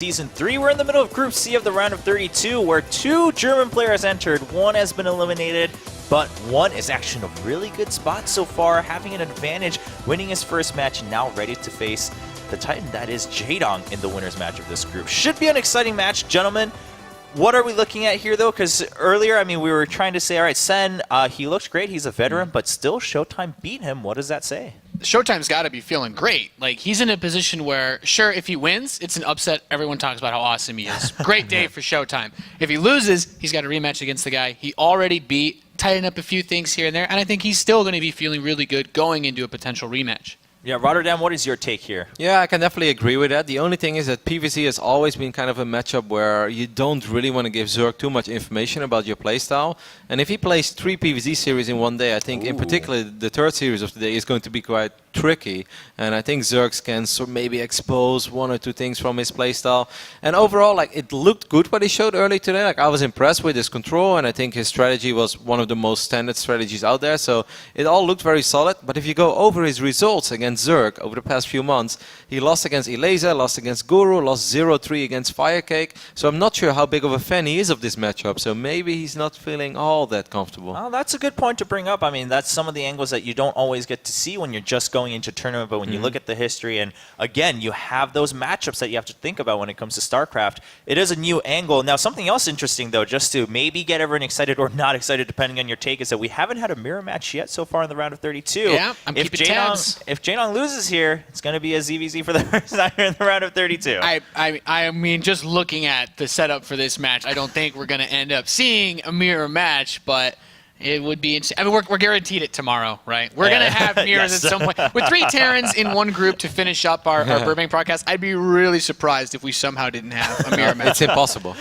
Season 3, we're in the middle of Group C of the round of 32, where 2 German players entered. One has been eliminated, but one is actually in a really good spot so far, having an advantage, winning his first match, and now ready to face the Titan that is Jaedong in the winner's match of this group. Should be an exciting match, gentlemen. What are we looking at here, though? Because earlier, I mean, we were trying to say, all right, Sen, he looks great, he's a veteran, but still Showtime beat him. What does that say? Showtime's got to be feeling great. Like, he's in a position where, sure, if he wins, it's an upset. Everyone talks about how awesome he is. Great day for Showtime. If he loses, he's got a rematch against the guy he already beat, tighten up a few things here and there, and I think he's still going to be feeling really good going into a potential rematch. Yeah, Rotterdam, what is your take here? Yeah, I can definitely agree with that. The only thing is that PvZ has always been kind of a matchup where you don't really want to give Zerg too much information about your playstyle. And if he plays 3 PvZ series in one day, I think in particular the third series of the day is going to be quite tricky. And I think Zergs can maybe expose 1 or 2 things from his playstyle. And overall, like, it looked good what he showed early today. Like, I was impressed with his control, and I think his strategy was one of the most standard strategies out there. So it all looked very solid. But if you go over his results against Zerg over the past few months, he lost against Eleza, lost against Guru, lost 0-3 against Firecake. So I'm not sure how big of a fan he is of this matchup. So maybe he's not feeling all that comfortable. Well, that's a good point to bring up. I mean, that's some of the angles that you don't always get to see when you're just going into tournament. But when you look at the history, and again, you have those matchups that you have to think about when it comes to StarCraft. It is a new angle. Now, something else interesting, though, just to maybe get everyone excited or not excited, depending on your take, is that we haven't had a mirror match yet so far in the round of 32. Yeah, I'm keeping tabs. If Jaedong loses here, it's going to be a ZVZ for the first time here in the round of 32. I mean, just looking at the setup for this match, I don't think we're going to end up seeing a mirror match, but it would be interesting. I mean, we're guaranteed it tomorrow, right? We're going to have mirrors at some point. With 3 Terrans in one group to finish up our Burbank broadcast, I'd be really surprised if we somehow didn't have a mirror match. It's impossible.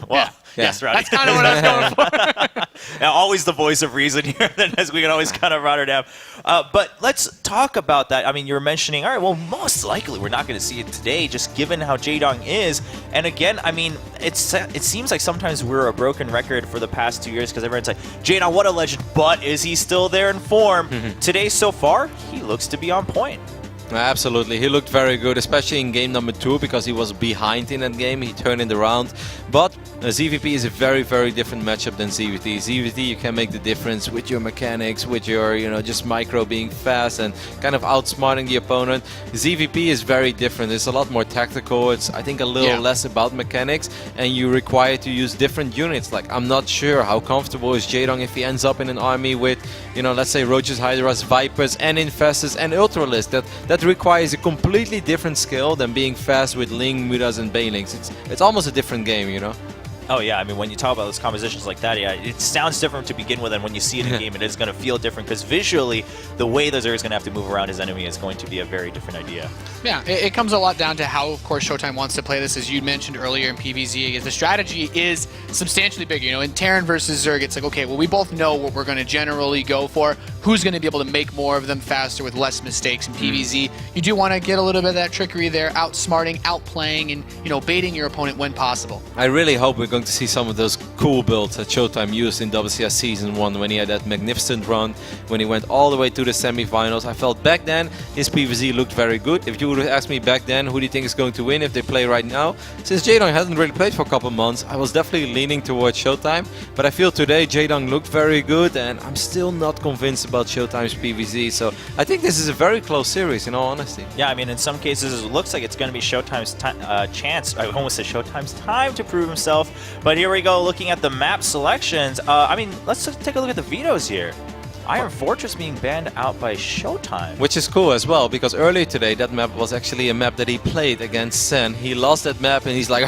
Well, yes, Roddy. That's kind of what I was going for. Now, always the voice of reason here, as we can always kind of Rotterdam. But let's talk about that. I mean, you were mentioning, all right, well, most likely we're not going to see it today, just given how Jaedong is. And again, I mean, it seems like sometimes we're a broken record for the past 2 years because everyone's like, Jaedong, what a legend, but is he still there in form? Today, so far, he looks to be on point. Absolutely, he looked very good, especially in game number 2 because he was behind in that game. He turned it around, but ZVP is a very, very different matchup than ZVT. ZVT, you can make the difference with your mechanics, with your, just micro being fast and kind of outsmarting the opponent. ZVP is very different. It's a lot more tactical. It's, I think, a little less about mechanics, and you require to use different units. Like, I'm not sure how comfortable is Jaedong if he ends up in an army with, let's say Roaches, Hydras, Vipers, and Infestors and Ultralisk. That requires a completely different skill than being fast with Ling, Mudas, and Banelings. It's almost a different game, Oh, yeah. I mean, when you talk about those compositions like that, yeah, it sounds different to begin with, and when you see it in game, it is going to feel different, because visually, the way the Zerg is going to have to move around his enemy is going to be a very different idea. Yeah, it comes a lot down to how, of course, Showtime wants to play this, as you mentioned earlier in PvZ. The strategy is substantially bigger. In Terran versus Zerg, it's like, okay, well, we both know what we're going to generally go for. Who's going to be able to make more of them faster with less mistakes in PvZ? You do want to get a little bit of that trickery there, outsmarting, outplaying, and, baiting your opponent when possible. I really hope we're going to see some of those cool builds that Showtime used in WCS Season 1 when he had that magnificent run, when he went all the way to the semifinals. I felt back then his PvZ looked very good. If you would have asked me back then who do you think is going to win if they play right now, since Jaedong hasn't really played for a couple months, I was definitely leaning towards Showtime. But I feel today Jaedong looked very good, and I'm still not convinced about Showtime's PvZ. So I think this is a very close series, in all honesty. Yeah, I mean, in some cases it looks like it's going to be Showtime's chance. I almost said Showtime's time to prove himself. But here we go, looking at the map selections. I mean, let's just take a look at the vetoes here. Iron Fortress being banned out by Showtime. Which is cool as well, because earlier today that map was actually a map that he played against Sen. He lost that map and he's like,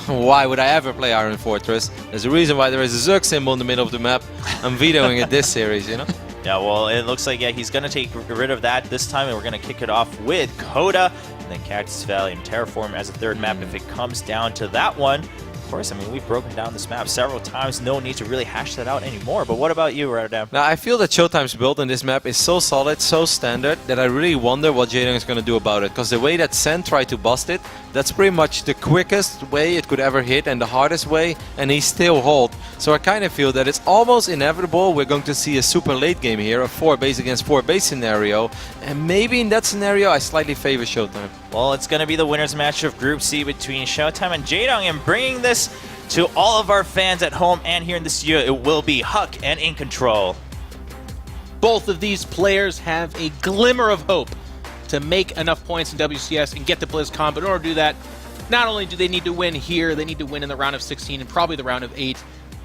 why would I ever play Iron Fortress? There's a reason why there is a Zerg symbol in the middle of the map. I'm vetoing it this series, Yeah, well, it looks like, he's going to take rid of that this time, and we're going to kick it off with Coda, and then Cactus Valley and Terraform as a third map if it comes down to that one. Of course, I mean, we've broken down this map several times. No need to really hash that out anymore. But what about you, Rotterdam? Now, I feel that Showtime's build on this map is so solid, so standard, that I really wonder what Jaedong is going to do about it. Because the way that Sen tried to bust it, that's pretty much the quickest way it could ever hit and the hardest way, and he still hold. So I kind of feel that it's almost inevitable we're going to see a super late game here, a 4 base against 4 base scenario. And maybe in that scenario, I slightly favor Showtime. Well, it's going to be the winner's match of Group C between Showtime and Jaedong, and bringing this to all of our fans at home and here in the studio, it will be Huck and In Control. Both of these players have a glimmer of hope to make enough points in WCS and get to BlizzCon, but in order to do that, not only do they need to win here, they need to win in the round of 16 and probably the round of 8.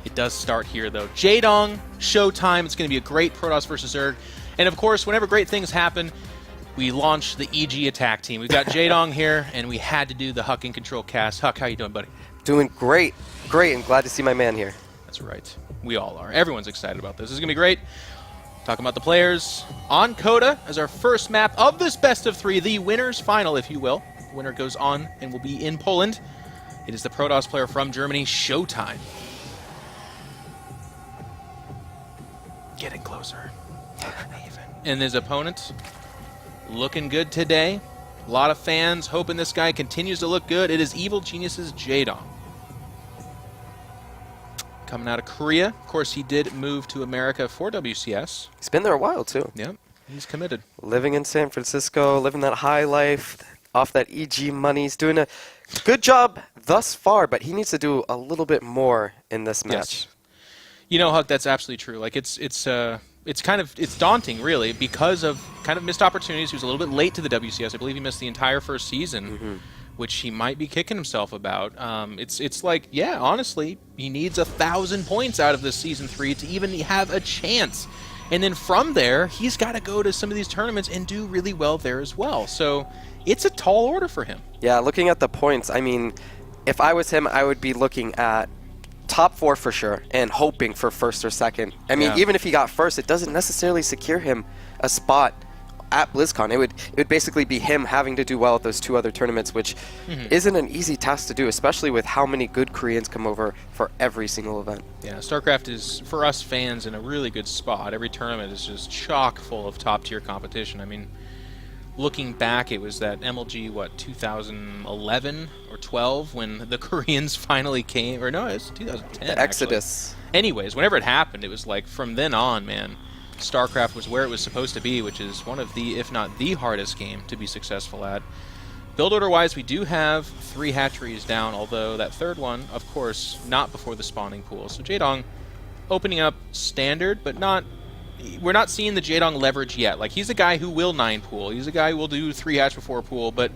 It does start here, though. Jaedong, Showtime, it's going to be a great Protoss versus Zerg. And of course, whenever great things happen, we launch the EG attack team. We've got Jaedong here, and we had to do the Huck In Control cast. Huck, how you doing, buddy? Doing great. Great, and glad to see my man here. That's right. We all are. Everyone's excited about this. This is going to be great. Talking about the players on Coda as our first map of this best of 3, the winner's final, if you will. The winner goes on and will be in Poland. It is the Protoss player from Germany, Showtime. Getting closer. And his opponent looking good today. A lot of fans hoping this guy continues to look good. It is Evil Genius's Jaedong. Coming out of Korea. Of course, he did move to America for WCS. He's been there a while, too. Yep, he's committed. Living in San Francisco, living that high life, off that EG money. He's doing a good job thus far, but he needs to do a little bit more in this match. Yes. You know, Huck, that's absolutely true. Like, it's daunting, really, because of kind of missed opportunities. He was a little bit late to the WCS. I believe he missed the entire first season, which he might be kicking himself about. It's like, yeah, honestly, he needs 1,000 points out of this Season 3 to even have a chance. And then from there, he's got to go to some of these tournaments and do really well there as well. So it's a tall order for him. Yeah, looking at the points, I mean, if I was him, I would be looking at top 4 for sure and hoping for first or second. I mean, even if he got first, it doesn't necessarily secure him a spot at BlizzCon. It would basically be him having to do well at those 2 other tournaments, which isn't an easy task to do, especially with how many good Koreans come over for every single event. Yeah, StarCraft is, for us fans, in a really good spot. Every tournament is just chock full of top-tier competition. I mean, looking back, it was that MLG, 2011 or 12 when the Koreans finally came, or no, it was 2010. The Exodus. Actually. Anyways, whenever it happened, it was like from then on, man, StarCraft was where it was supposed to be, which is one of the, if not the hardest game to be successful at. Build order-wise, we do have 3 hatcheries down, although that third one, of course, not before the spawning pool. So Jaedong opening up standard, but not. We're not seeing the Jaedong leverage yet. Like, he's a guy who will 9 pool. He's a guy who will do 3 hatch before pool, but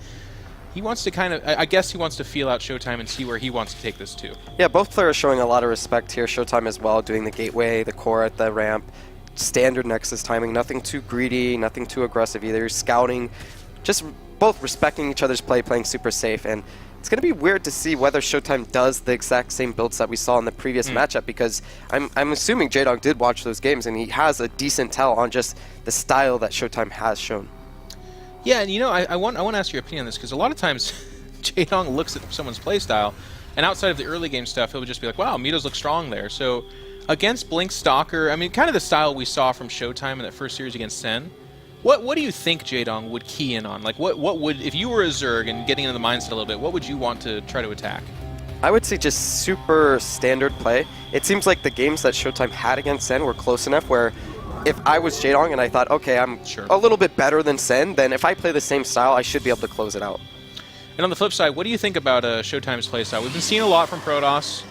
he wants to kind of, I guess he wants to feel out Showtime and see where he wants to take this to. Yeah, both players showing a lot of respect here. Showtime as well, doing the gateway, the core at the ramp, standard Nexus timing, nothing too greedy, nothing too aggressive either. Scouting, just both respecting each other's play, playing super safe, and it's going to be weird to see whether Showtime does the exact same build set we saw in the previous matchup, because I'm assuming Jaedong did watch those games and he has a decent tell on just the style that Showtime has shown. Yeah, and you know, I want to ask your opinion on this, because a lot of times Jaedong looks at someone's playstyle, and outside of the early game stuff, he'll just be like, wow, Mitos look strong there. So against Blink Stalker, I mean, kind of the style we saw from Showtime in that first series against Sen, what do you think Jaedong would key in on? Like, what would, if you were a Zerg and getting into the mindset a little bit, what would you want to try to attack? I would say just super standard play. It seems like the games that Showtime had against Sen were close enough where if I was Jaedong and I thought, okay, I'm a little bit better than Sen, then if I play the same style, I should be able to close it out. And on the flip side, what do you think about Showtime's playstyle? We've been seeing a lot from Protoss.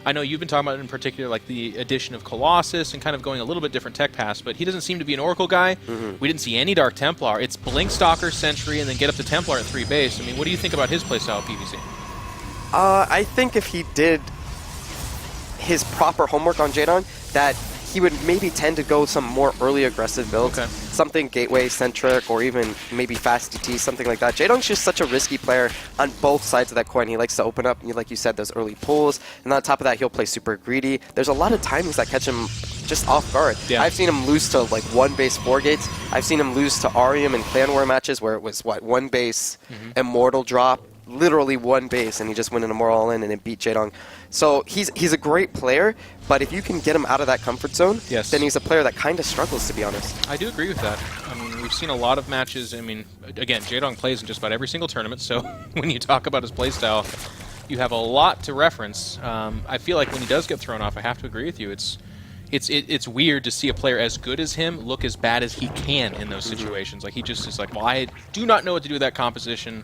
I know you've been talking about it in particular, like the addition of Colossus and kind of going a little bit different tech paths, but he doesn't seem to be an Oracle guy. We didn't see any Dark Templar. It's Blink Stalker, Sentry, and then get up to Templar at 3 base. I mean, what do you think about his playstyle at PvZ? I think if he did his proper homework on Jaedong, that he would maybe tend to go some more early aggressive builds. Okay. Something gateway-centric or even maybe fast DT, something like that. Jaedong's just such a risky player on both sides of that coin. He likes to open up, like you said, those early pulls. And on top of that, he'll play super greedy. There's a lot of timings that catch him just off guard. Yeah. I've seen him lose to like 1 base 4 gates. I've seen him lose to Arium in Clan War matches where it was, 1 base Immortal drop. Literally 1 base, and he just went in a more all-in and it beat Jaedong. So he's a great player, but if you can get him out of that comfort zone, then he's a player that kind of struggles, to be honest. I do agree with that. I mean, we've seen a lot of matches. I mean, again, Jaedong plays in just about every single tournament, so when you talk about his playstyle, you have a lot to reference. I feel like when he does get thrown off, I have to agree with you. it's weird to see a player as good as him look as bad as he can in those situations. Like, he just is like, well, I do not know what to do with that composition,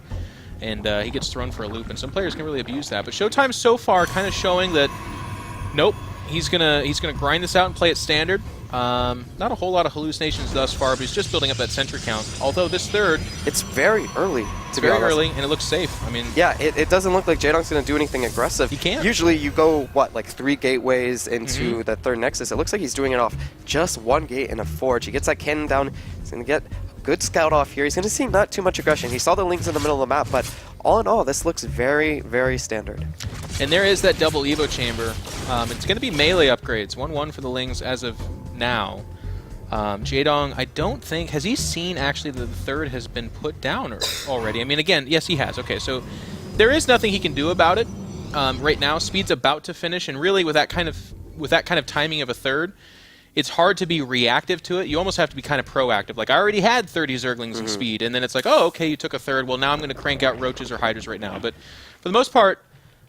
and he gets thrown for a loop, and some players can really abuse that. But Showtime so far kind of showing that, nope, he's gonna grind this out and play it standard. Not a whole lot of hallucinations thus far, but he's just building up that sentry count. Although this third, It's very early. it's very early, and it looks safe. I mean, Yeah, it doesn't look like Jaedong's going to do anything aggressive. He can't. Usually you go, what, like 3 gateways into the third Nexus. It looks like he's doing it off just 1 gate and a forge. He gets that cannon down. He's going to get a good scout off here. He's going to see not too much aggression. He saw the Lings in the middle of the map, but all in all, this looks very, very standard. and there is that double Evo chamber. It's going to be melee upgrades. 1-1 for the Lings as of now. Jaedong, I don't think, has he seen actually that the third has been put down already? I mean, again, yes, he has. Okay, so there is nothing he can do about it right now. Speed's about to finish, and really with that kind of timing of a third, it's hard to be reactive to it. You almost have to be kind of proactive. Like, I already had 30 Zerglings in speed, and then it's like, oh, okay, you took a third. Well, now I'm going to crank out Roaches or Hydras right now. But for the most part,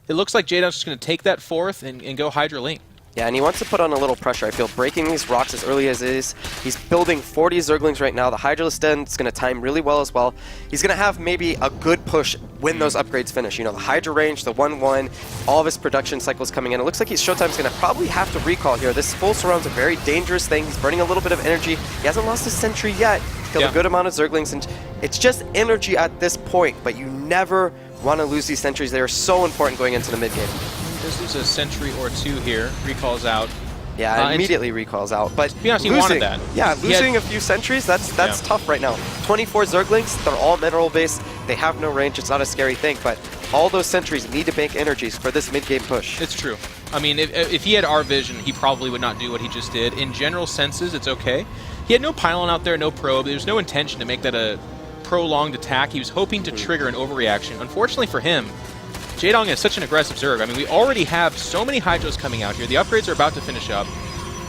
it looks like Jaedong's just going to take that fourth and go Hydra Link. Yeah, and he wants to put on a little pressure. I feel breaking these rocks as early as it is. He's building 40 Zerglings right now. The Hydralisk Den is going to time really well as well. He's going to have maybe a good push when those upgrades finish. You know, the Hydra range, the 1-1, all of his production cycles coming in. It looks like Showtime's going to probably have to recall here. This full surround's a very dangerous thing. He's burning a little bit of energy. He hasn't lost his sentry yet. He's killed a good amount of Zerglings, and it's just energy at this point, but you never want to lose these sentries. They are so important going into the mid-game. Does lose a sentry or two here. Recalls out. Yeah, immediately recalls out. But to be honest, he wanted that. Yeah, losing a few sentries, that's tough right now. 24 Zerglings, they're all mineral based. They have no range. It's not a scary thing, but all those sentries need to bank energies for this mid-game push. It's true. I mean, if he had our vision, he probably would not do what he just did. In general senses, it's okay. He had no pylon out there, no probe. There's no intention to make that a prolonged attack. He was hoping to trigger an overreaction. Unfortunately for him, Jaedong is such an aggressive Zerg. I mean, we already have so many Hydras coming out here. The upgrades are about to finish up.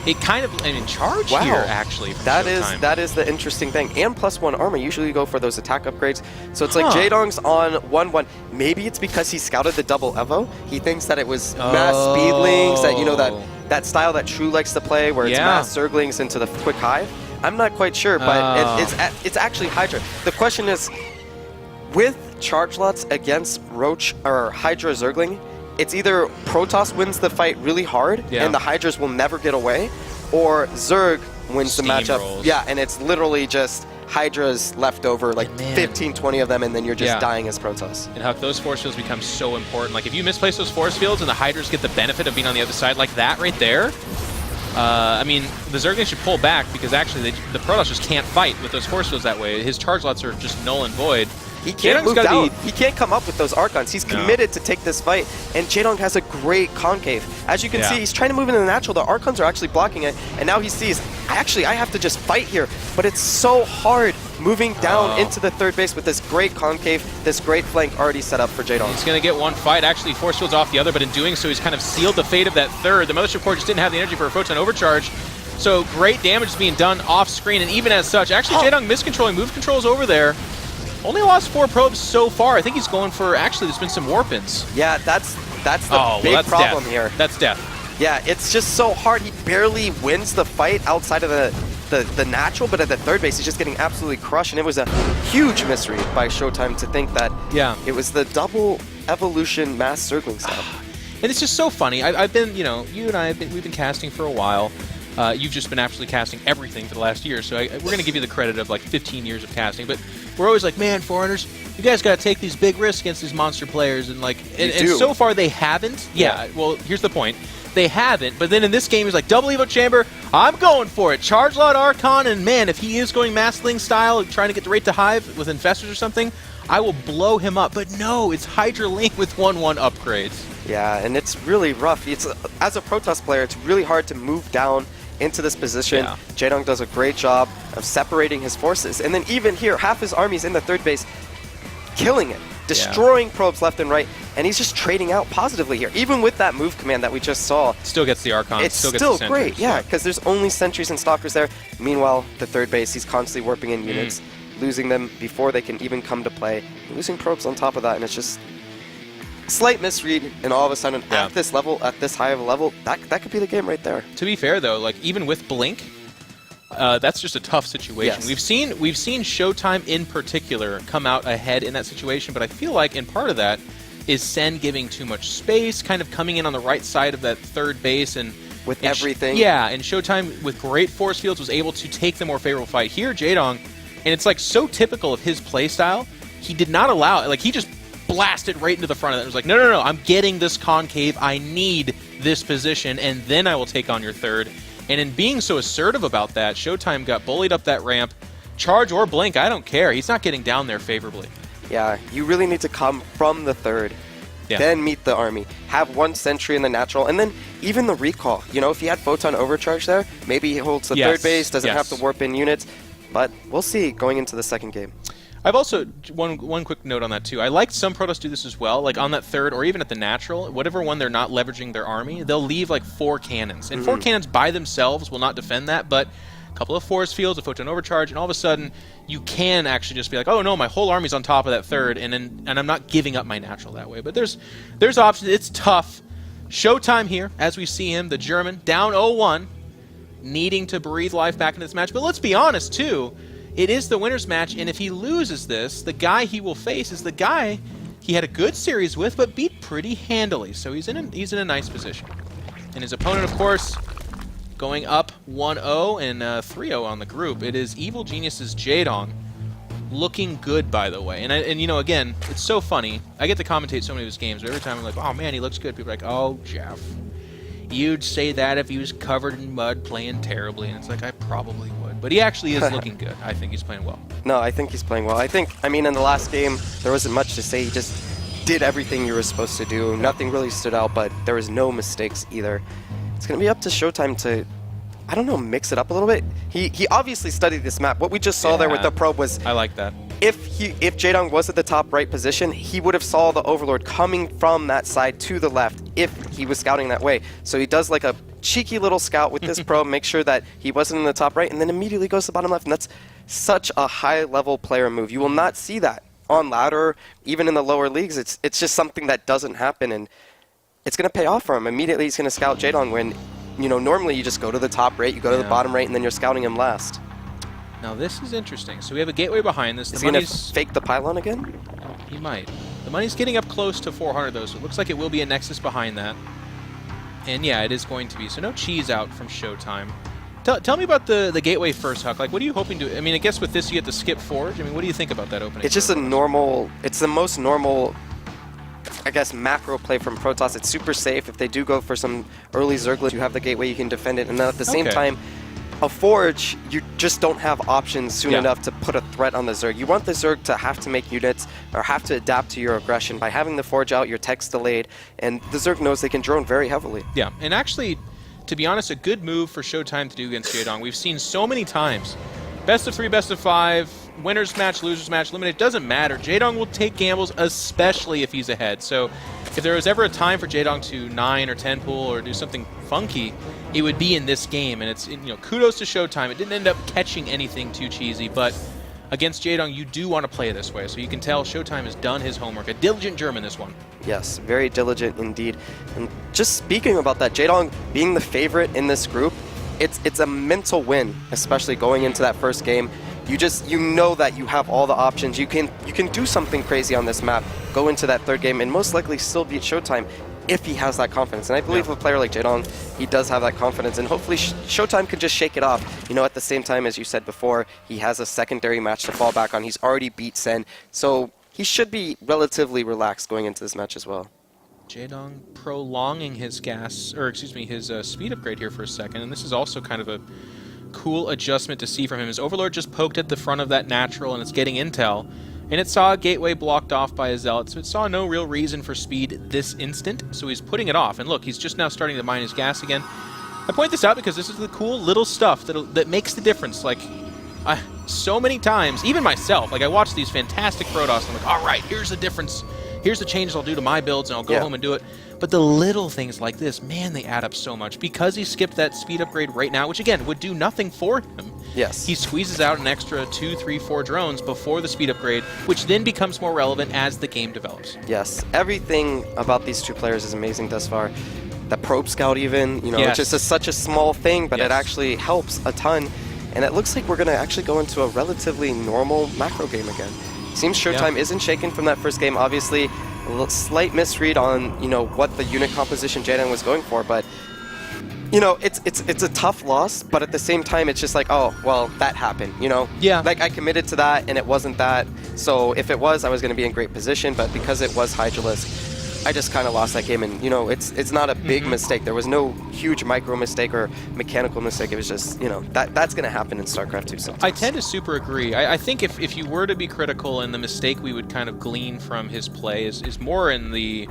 It kind of, I mean, charge here, actually. That is the interesting thing. And +1 armor. Usually you go for those attack upgrades. So it's like Jaedong's on 1-1. Maybe it's because he scouted the double Evo. He thinks that it was mass speedlings, that, you know, that style that True likes to play, where it's mass Zerglings into the quick hive. I'm not quite sure, but it's actually Hydra. The question is, with charge lots against Roach or Hydra Zergling, it's either Protoss wins the fight really hard and the Hydras will never get away, or Zerg wins the matchup. Yeah, and it's literally just Hydras left over, like 15, 20 of them, and then you're just dying as Protoss. And Huck, those force fields become so important. Like, if you misplace those force fields and the Hydras get the benefit of being on the other side like that right there, I mean, the Zerglings should pull back, because actually the Protoss just can't fight with those force fields that way. His charge lots are just null and void. He can't move down. He can't come up with those Archons. He's committed to take this fight, and Jaedong has a great concave. As you can see, he's trying to move into the natural. The Archons are actually blocking it, and now he sees, actually, I have to just fight here. But it's so hard moving down into the third base with this great concave, this great flank already set up for Jaedong. He's going to get one fight. Actually, force fields off the other, but in doing so, he's kind of sealed the fate of that third. The Mothership Core just didn't have the energy for a Photon Overcharge. So great damage is being done off screen, and even as such, actually Jaedong miscontrolling move controls over there. Only lost 4 probes so far. I think he's going for, actually, there's been some warp-ins. Yeah, that's the big problem here. That's death. Yeah, it's just so hard. He barely wins the fight outside of the natural, but at the third base, he's just getting absolutely crushed, and it was a huge misread by Showtime to think that it was the double evolution mass Zergling stuff. And it's just so funny. I've been, you know, you and I, we've been casting for a while. You've just been actually casting everything for the last year, so we're going to give you the credit of like 15 years of casting, but we're always like, man, foreigners, you guys got to take these big risks against these monster players, and like, and so far they haven't. Yeah, well, here's the point. They haven't, but then in this game, he's like, double Evo Chamber, I'm going for it. Charge Lot Archon, and man, if he is going Massling style, trying to get right to Hive with Infestors or something, I will blow him up. But no, it's Hydra Link with 1-1 upgrades. Yeah, and it's really rough. It's as a Protoss player, it's really hard to move down into this position. Jaedong does a great job of separating his forces. And then even here, half his army's in the third base, killing it, destroying probes left and right, and he's just trading out positively here. Even with that move command that we just saw. Still gets the Archon. It's still great, because there's only sentries and stalkers there. Meanwhile, the third base, he's constantly warping in units, losing them before they can even come to play, losing probes on top of that, and it's just slight misread, and all of a sudden Yeah. at this level, at this high of a level, that could be the game right there. To be fair, though, like even with Blink, that's just a tough situation. Yes. We've seen Showtime in particular come out ahead in that situation, but I feel like in part of that is Sen giving too much space, kind of coming in on the right side of that third base and With and everything. Yeah, and Showtime with great force fields was able to take the more favorable fight. Here, Jaedong, and it's like so typical of his playstyle, he did not allow, like he just blasted right into the front of it. It was like, no, I'm getting this concave. I need this position, and then I will take on your third. And in being so assertive about that, Showtime got bullied up that ramp. Charge or blink, I don't care. He's not getting down there favorably. Yeah, you really need to come from the third, Yeah. then meet the army. Have one sentry in the natural, and then even the recall. You know, if he had Photon Overcharge there, maybe he holds the Yes, third base, doesn't have yes. to warp in units. But we'll see going into the second game. I've also, one quick note on that too. I like some Protoss do this as well, like on that third or even at the natural, whatever one they're not leveraging their army, they'll leave like 4 cannons. And 4 cannons by themselves will not defend that, but a couple of force fields, a Photon Overcharge, and all of a sudden you can actually just be like, oh no, my whole army's on top of that third, and I'm not giving up my natural that way. But there's options. It's tough. Showtime here, as we see him, the German, down 0-1, needing to breathe life back into this match. But let's be honest too, it is the winner's match, and if he loses this, the guy he will face is the guy he had a good series with, but beat pretty handily. So he's in a nice position. And his opponent, of course, going up 1-0 and 3-0 on the group. It is Evil Genius's Jaedong, looking good, by the way. And you know, again, it's so funny. I get to commentate so many of his games, but every time I'm like, oh man, he looks good. People are like, oh, Jeff, you'd say that if he was covered in mud playing terribly. And it's like, I probably would. But he actually is looking good. I think he's playing well. No, I think he's playing well. I mean, in the last game, there wasn't much to say. He just did everything you were supposed to do. Nothing really stood out, but there was no mistakes either. It's going to be up to Showtime to, I don't know, mix it up a little bit. He obviously studied this map. What we just saw there with the probe was, I like that. if Jaedong was at the top right position, he would have saw the Overlord coming from that side to the left if he was scouting that way. So he does like a cheeky little scout with this probe, make sure that he wasn't in the top right, and then immediately goes to the bottom left. And that's such a high-level player move. You will not see that on ladder, even in the lower leagues. It's just something that doesn't happen, and it's going to pay off for him. Immediately he's going to scout Jaedong when, you know, normally you just go to the top right, you go to the bottom right, and then you're scouting him last. Now this is interesting. So we have a gateway behind this. Is he going to fake the pylon again? He might. The money's getting up close to 400 though, so it looks like it will be a Nexus behind that. And yeah, it is going to be. So no cheese out from Showtime. Tell me about the gateway first, Huck. Like, what are you hoping to... I mean, I guess with this you get to skip Forge. I mean, what do you think about that opening? It's just a normal... It's the most normal, I guess, macro play from Protoss. It's super safe. If they do go for some early Zerglitch, you have the gateway, you can defend it. And then at the same time, a Forge, you just don't have options soon enough to put a threat on the Zerg. You want the Zerg to have to make units or have to adapt to your aggression. By having the Forge out, your tech's delayed, and the Zerg knows they can drone very heavily. Yeah, and actually, to be honest, a good move for Showtime to do against Jaedong. We've seen so many times. Best of 3, best of 5, winners match, losers match, eliminate, doesn't matter. Jaedong will take gambles, especially if he's ahead. So if there was ever a time for Jaedong to 9 or 10 pull or do something funky, it would be in this game. And it's, you know, kudos to Showtime. It didn't end up catching anything too cheesy, but against Jaedong, you do want to play this way. So you can tell Showtime has done his homework. A diligent German, this one. Yes, very diligent indeed. And just speaking about that, Jaedong being the favorite in this group, it's a mental win, especially going into that first game. You know that you have all the options. You can do something crazy on this map, go into that third game, and most likely still beat Showtime if he has that confidence. And I believe a player like Jaedong, he does have that confidence, and hopefully Showtime can just shake it off. You know, at the same time, as you said before, he has a secondary match to fall back on. He's already beat Sen, so he should be relatively relaxed going into this match as well. Jaedong prolonging his his speed upgrade here for a second, and this is also kind of a cool adjustment to see from him. His Overlord just poked at the front of that natural, and it's getting intel, and it saw a gateway blocked off by a Zealot, so it saw no real reason for speed this instant, so he's putting it off. And look, he's just now starting to mine his gas again. I point this out because this is the cool little stuff that makes the difference. Like, so many times, even myself, like I watch these fantastic Protoss, and I'm like, all right, here's the difference. here's the changes I'll do to my builds, and I'll go home and do it. But the little things like this, man, they add up so much. Because he skipped that speed upgrade right now, which again would do nothing for him. Yes. He squeezes out an extra 2, 3, 4 drones before the speed upgrade, which then becomes more relevant as the game develops. Yes. Everything about these two players is amazing thus far. The probe scout even, you know, it's just such a small thing, but it actually helps a ton. And it looks like we're going to actually go into a relatively normal macro game again. Seems Showtime isn't shaken from that first game. Obviously, a slight misread on, you know, what the unit composition Jaedong was going for, but you know, it's a tough loss, but at the same time, it's just like, oh, well, that happened, you know? Yeah. Like, I committed to that, and it wasn't that. So if it was, I was going to be in great position, but because it was Hydralisk, I just kind of lost that game. And, you know, it's not a big mistake. There was no huge micro mistake or mechanical mistake. It was just, you know, that's going to happen in StarCraft 2 sometimes. I tend to super agree. I think if you were to be critical, and the mistake we would kind of glean from his play is more in the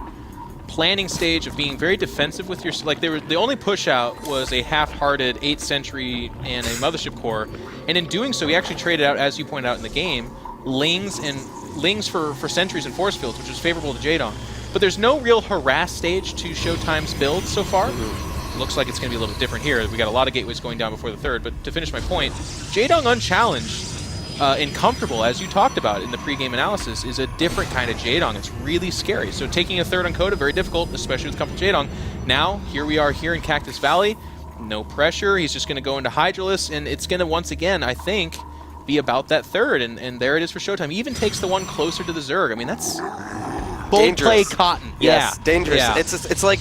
planning stage of being very defensive with your, like, the only push out was a half-hearted 8th Century and a Mothership Core, and in doing so he actually traded out, as you pointed out in the game, Lings for Sentries and Force Fields, which was favorable to Jaedong. But there's no real harass stage to Showtime's build so far. Looks like it's going to be a little bit different here. We got a lot of gateways going down before the third, but to finish my point, Jaedong unchallenged and comfortable, as you talked about in the pregame analysis, is a different kind of Jaedong. It's really scary. So taking a third on Coda, very difficult, especially with comfort Jaedong. Now, here we are here in Cactus Valley. No pressure. He's just going to go into Hydralisk, and it's going to, once again, I think, be about that third. And there it is for Showtime. He even takes the one closer to the Zerg. I mean, that's bold play cotton. Yes, yeah. dangerous. Yeah. It's like,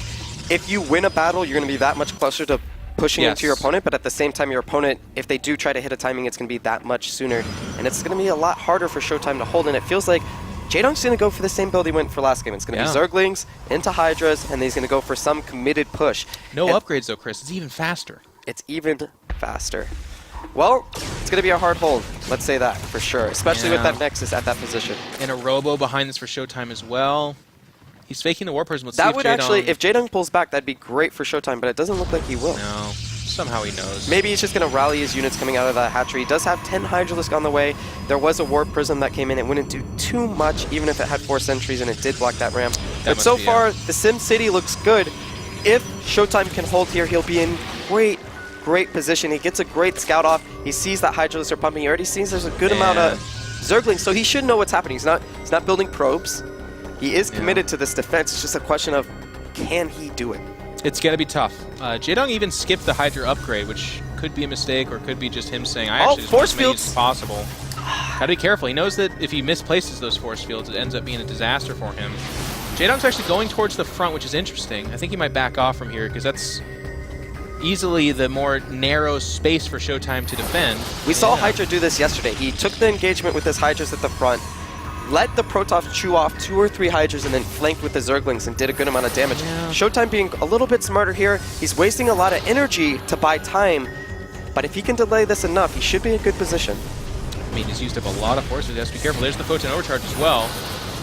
if you win a battle, you're going to be that much closer to pushing into your opponent, but at the same time, your opponent, if they do try to hit a timing, it's going to be that much sooner, and it's going to be a lot harder for Showtime to hold, and it feels like Jaedong's going to go for the same build he went for last game. It's going to be Zerglings into Hydras, and he's going to go for some committed push. No upgrades, though, Chris. It's even faster. It's even faster. Well, it's going to be a hard hold, let's say that, for sure, especially with that Nexus at that position. And a Robo behind this for Showtime as well. He's faking the War Prism. Let's that see would if actually, if Jaedong pulls back, that'd be great for Showtime, but it doesn't look like he will. No. Somehow he knows. Maybe he's just going to rally his units coming out of that hatchery. He does have 10 Hydralisk on the way. There was a Warp Prism that came in. It wouldn't do too much, even if it had 4 sentries and it did block that ramp. But so far, the Sim City looks good. If Showtime can hold here, he'll be in great position. He gets a great scout off. He sees that Hydralisk are pumping. He already sees there's a good amount of Zerglings, so he should know what's happening. He's not building probes. He is committed to this defense. It's just a question of, can he do it? It's going to be tough. Jaedong even skipped the Hydra upgrade, which could be a mistake or could be just him saying, I actually just want as many as possible. Got to be careful. He knows that if he misplaces those force fields, it ends up being a disaster for him. Jaedong's actually going towards the front, which is interesting. I think he might back off from here because that's easily the more narrow space for Showtime to defend. We saw Hydra do this yesterday. He took the engagement with his Hydras at the front, let the Protoss chew off 2 or 3 Hydras, and then flanked with the Zerglings and did a good amount of damage. Showtime being a little bit smarter here. He's wasting a lot of energy to buy time, but if he can delay this enough, he should be in good position. I mean, he's used up a lot of force fields. He has to be careful. There's the Photon Overcharge as well.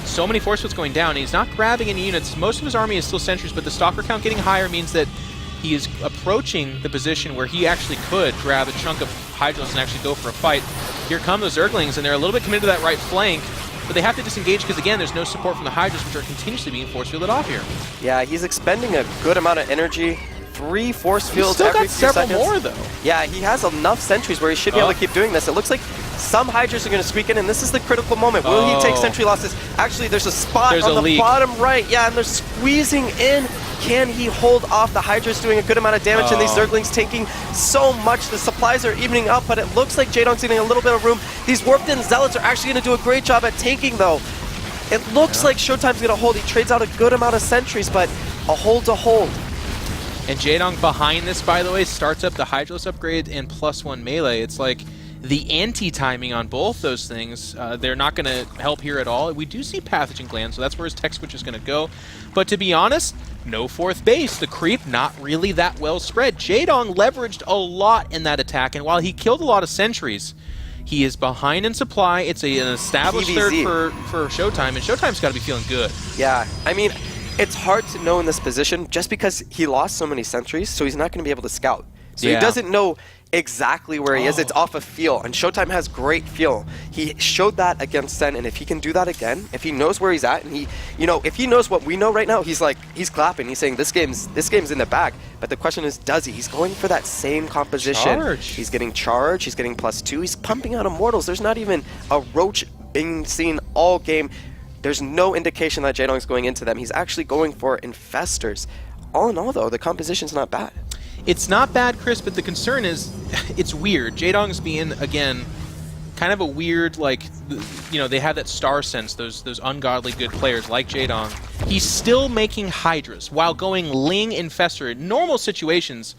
So many force fields going down. He's not grabbing any units. Most of his army is still sentries, but the Stalker count getting higher means that he is approaching the position where he actually could grab a chunk of Hydralisk and actually go for a fight. Here come the Zerglings, and they're a little bit committed to that right flank, but they have to disengage because, again, there's no support from the Hydras, which are continuously being force fielded off here. Yeah, he's expending a good amount of energy. 3 force fields still every got several few seconds. more, though. Yeah, he has enough sentries where he should be able to keep doing this. It looks like some Hydras are going to squeak in, and this is the critical moment. Will he take sentry losses? Actually, there's a spot on the bottom right. Yeah, and they're squeezing in. Can he hold off? The Hydras doing a good amount of damage, and these Zerglings taking so much. The supplies are evening up, but it looks like Jaedong's getting a little bit of room. These warped-in Zealots are actually going to do a great job at tanking, though. It looks like Showtime's going to hold. He trades out a good amount of sentries, but a hold to hold. And Jaedong behind this, by the way, starts up the Hydralisk upgrade and +1 melee. It's like the anti-timing on both those things. They're not going to help here at all. We do see Pathogen Gland, so that's where his tech switch is going to go. But to be honest, no 4th base. The creep not really that well spread. Jaedong leveraged a lot in that attack, and while he killed a lot of sentries, he is behind in supply. It's an established PvZ. third for Showtime, and Showtime's got to be feeling good. Yeah, I mean, it's hard to know in this position just because he lost so many sentries, so he's not going to be able to scout. So Yeah. he doesn't know exactly where he is. It's off of feel, and Showtime has great feel. He showed that against Sen, and if he can do that again, if he knows where he's at, and he, you know, if he knows what we know right now, he's clapping. He's saying this game's in the bag. But the question is, does he? He's going for that same composition. Charge. He's getting charge. He's getting +2. He's pumping out Immortals. There's not even a Roach being seen all game. There's no indication that Jaedong's going into them. He's actually going for Infestors. All in all, though, the composition's not bad. It's not bad, Chris, but the concern is it's weird. Jaedong's being, again, kind of a weird, like, you know, they have that star sense, those ungodly good players like Jaedong. He's still making Hydras while going Ling Infestor. In normal situations,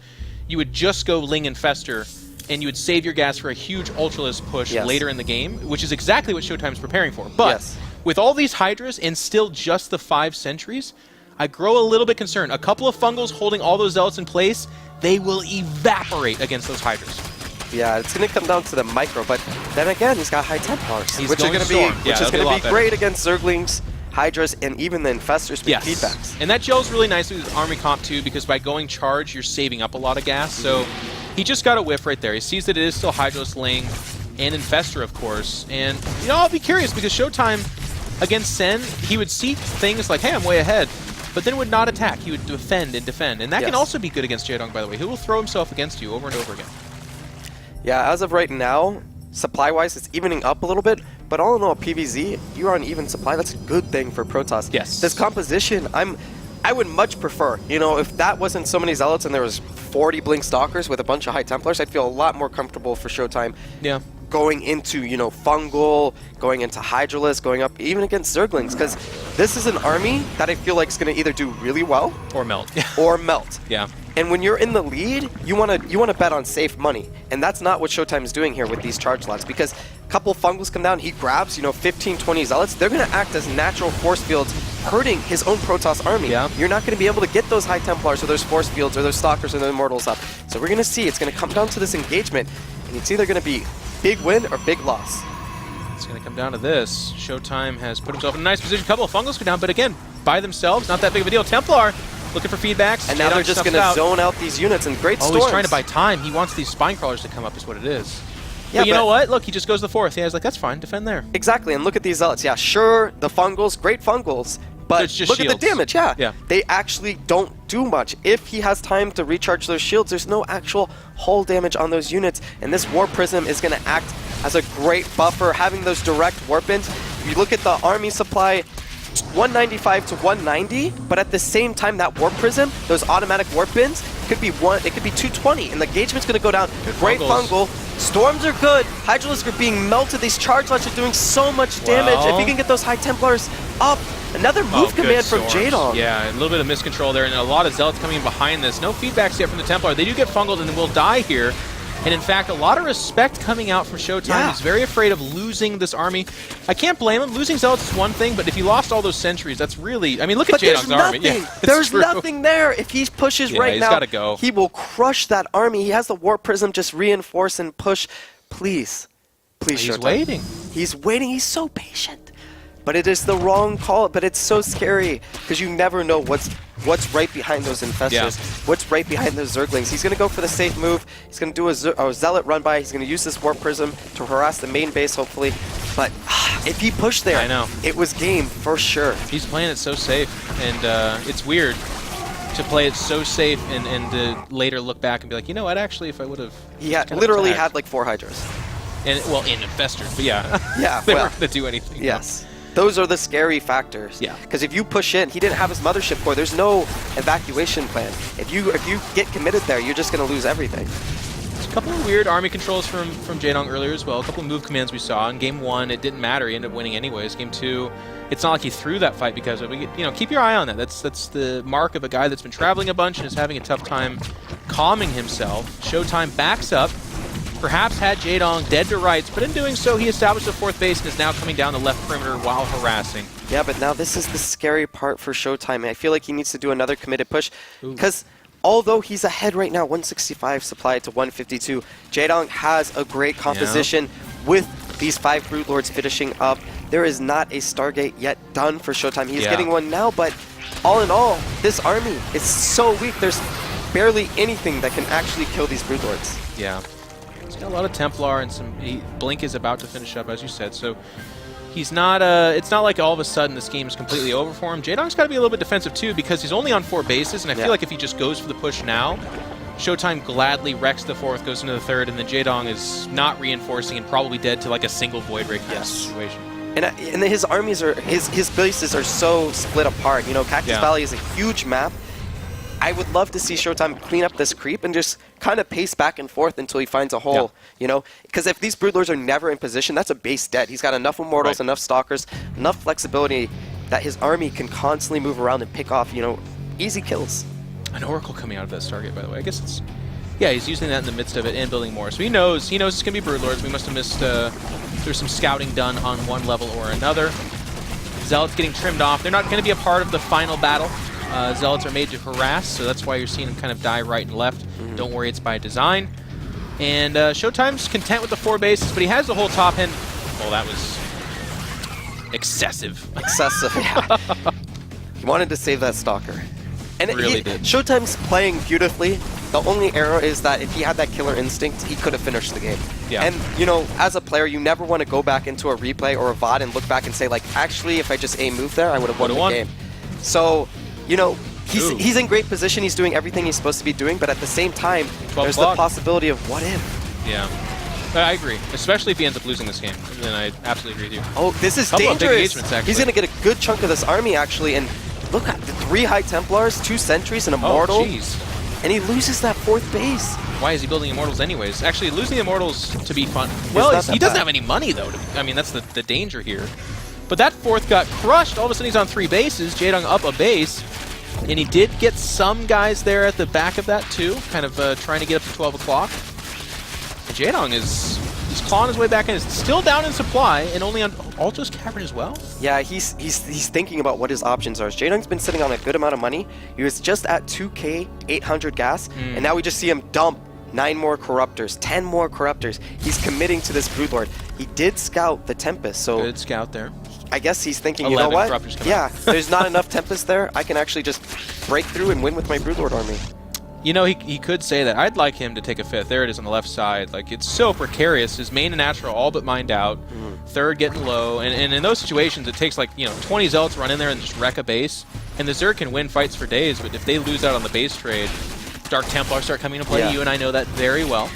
you would just go Ling Infestor and you would save your gas for a huge Ultralisk push later in the game, which is exactly what Showtime's preparing for. But with all these Hydras and still just the 5 sentries, I grow a little bit concerned. A couple of Fungals holding all those Zealots in place, they will evaporate against those Hydras. Yeah, it's going to come down to the micro, but then again, he's got high Templars, which are going to be great against Zerglings, Hydras, and even the Infestors with feedbacks. And that gels really nicely with Army Comp too, because by going charge, you're saving up a lot of gas. So he just got a whiff right there. He sees that it is still Hydros, Ling, and Infestor, of course. And, you know, I'll be curious, because Showtime against Sen, he would see things like, hey, I'm way ahead, but then would not attack. He would defend and defend. And that can also be good against Jaedong, by the way. He will throw himself against you over and over again. Yeah, as of right now, supply-wise, it's evening up a little bit, but all in all, PvZ, you are on even supply. That's a good thing for Protoss. Yes. This composition, I would much prefer, you know, if that wasn't so many Zealots and there was 40 Blink Stalkers with a bunch of High Templars, I'd feel a lot more comfortable for Showtime. Yeah. Going into, you know, Fungal, going into Hydralisk, going up even against Zerglings, because this is an army that I feel like is going to either do really well Or melt. or melt. Yeah. And when you're in the lead, you want to bet on safe money, and that's not what Showtime is doing here with these charge slots, because a couple Fungals come down, he grabs, you know, 15, 20 Zealots, they're going to act as natural force fields, hurting his own Protoss army. Yeah. You're not going to be able to get those High Templars or those force fields or those Stalkers or those Immortals up. So we're going to see, it's going to come down to this engagement, and it's either going to be big win or big loss. It's going to come down to this. Showtime has put himself in a nice position. A couple of Fungals go down, but again, by themselves, not that big of a deal. Templar looking for feedbacks. And now they're just going to zone out these units in great storms. He's trying to buy time. He wants these spine crawlers to come up is what it is. Yeah, but you know what? Look, he just goes to the 4th. Yeah, he's like, that's fine. Defend there. Exactly, and look at these Zealots. Yeah, sure, the Fungals, great Fungals, but Just look shields. at the damage. Yeah, Yeah. they actually don't do much. If he has time to recharge those shields, there's no actual hull damage on those units, and this War Prism is going to act as a great buffer, having those direct warp-ins. You look at the army supply, 195 to 190, but at the same time, that Warp Prism, those automatic warp-ins, could be 220, and the engagement's going to go down. Great Fungal. Storms are good. Hydralisks are being melted. These charge lots are doing so much damage. If you can get those High Templars up, another move command from Jaedong. Yeah, a little bit of miscontrol there, and a lot of Zealots coming in behind this. No feedbacks yet from the Templar. They do get fungled and will die here. And in fact, a lot of respect coming out from Showtime. Yeah. He's very afraid of losing this army. I can't blame him. Losing Zealots is one thing, but if he lost all those sentries, that's really... I mean, look at Jaedong's army. Yeah, there's nothing there. If he pushes right now, gotta go. He will crush that army. He has the Warp Prism, just reinforce and push. Please. Please, He's Showtime. waiting. He's waiting. He's so patient. But it is the wrong call. But it's so scary because you never know what's right behind those Infestors, what's right behind those Zerglings. He's going to go for the safe move. He's going to do a Zealot run by. He's going to use this Warp Prism to harass the main base, hopefully. But if he pushed there, I know. it was game for sure. He's playing it so safe, and it's weird to play it so safe and to later look back and be like, you know what, actually, if I would have... He literally had like 4 Hydras. And, well, in Infestors, but yeah. Yeah, they well, weren't going to do anything. Yes. Those are the scary factors. Yeah. Because if you push in, he didn't have his mothership core. There's no evacuation plan. If you get committed there, you're just going to lose everything. There's a couple of weird army controls from Jaedong earlier as well. A couple of move commands we saw. In Game 1, it didn't matter. He ended up winning anyways. Game 2, it's not like he threw that fight because of it. You know, keep your eye on that. That's the mark of a guy that's been traveling a bunch and is having a tough time calming himself. Showtime backs up. Perhaps had Jaedong dead to rights, but in doing so, he established the 4th base and is now coming down the left perimeter while harassing. Yeah, but now this is the scary part for Showtime. I feel like he needs to do another committed push because although he's ahead right now, 165 supply to 152, Jaedong has a great composition with these 5 Brood Lords finishing up. There is not a Stargate yet done for Showtime. He's getting one now, but all in all, this army is so weak. There's barely anything that can actually kill these Broodlords. Yeah. He's got a lot of Templar and some... Blink is about to finish up, as you said, so... He's not, it's not like all of a sudden this game is completely over for him. Jaedong's got to be a little bit defensive too because he's only on 4 bases, and I feel like if he just goes for the push now, Showtime gladly wrecks the 4th, goes into the 3rd, and then Jaedong is not reinforcing and probably dead to like a single Void Ray kind of situation. And his armies are, his bases are so split apart. You know, Cactus Valley is a huge map. I would love to see Showtime clean up this creep and just kind of pace back and forth until he finds a hole, you know? Because if these Broodlords are never in position, that's a base dead. He's got enough Immortals, enough Stalkers, enough flexibility that his army can constantly move around and pick off, you know, easy kills. An Oracle coming out of that Stargate, by the way. I guess it's... Yeah, he's using that in the midst of it and building more. So he knows it's going to be Broodlords. We must have missed... there's some scouting done on one level or another. Zealots getting trimmed off. They're not going to be a part of the final battle. Zealots are made to harass, so that's why you're seeing them kind of die right and left. Don't worry, it's by design. And Showtime's content with the 4 bases, but he has the whole top end. Oh, that was excessive. Excessive, yeah. He wanted to save that Stalker. And really did. Showtime's playing beautifully. The only error is that if he had that killer instinct, he could have finished the game. Yeah. And, you know, as a player, you never want to go back into a replay or a VOD and look back and say, like, actually, if I just moved there, I would have won the game. So... You know, he's in great position. He's doing everything he's supposed to be doing, but at the same time, there's the possibility of what if. Yeah. I agree, especially if he ends up losing this game. Then I absolutely agree with you. Oh, this is dangerous. He's going to get a good chunk of this army, actually, and look at the 3 High Templars, 2 Sentries, and Immortal. Oh, jeez. And he loses that 4th base. Why is he building Immortals anyways? Actually, losing Immortals to be fun. Well, he doesn't have any money, though. I mean, that's the danger here. But that 4th got crushed. All of a sudden, he's on 3 bases. Jaedong up a base. And he did get some guys there at the back of that, too. Kind of trying to get up to 12 o'clock. Jaedong he's clawing his way back in. He's still down in supply and only on Alto's Cavern as well. Yeah, he's thinking about what his options are. Jaedong's been sitting on a good amount of money. He was just at 2K 800 gas, and now we just see him dump 9 more Corruptors, 10 more Corruptors. He's committing to this Broodlord. He did scout the Tempest, so... Good scout there. I guess he's thinking, you know what? Yeah, there's not enough Tempest there. I can actually just break through and win with my Broodlord army. You know, he could say that. I'd like him to take a 5th. There it is on the left side. Like, it's so precarious. His main and natural all but mined out. 3rd getting low. And in those situations, it takes, like, you know, 20 Zealots run in there and just wreck a base. And the Zerg can win fights for days, but if they lose out on the base trade, Dark Templars start coming to play. You and I know that very well.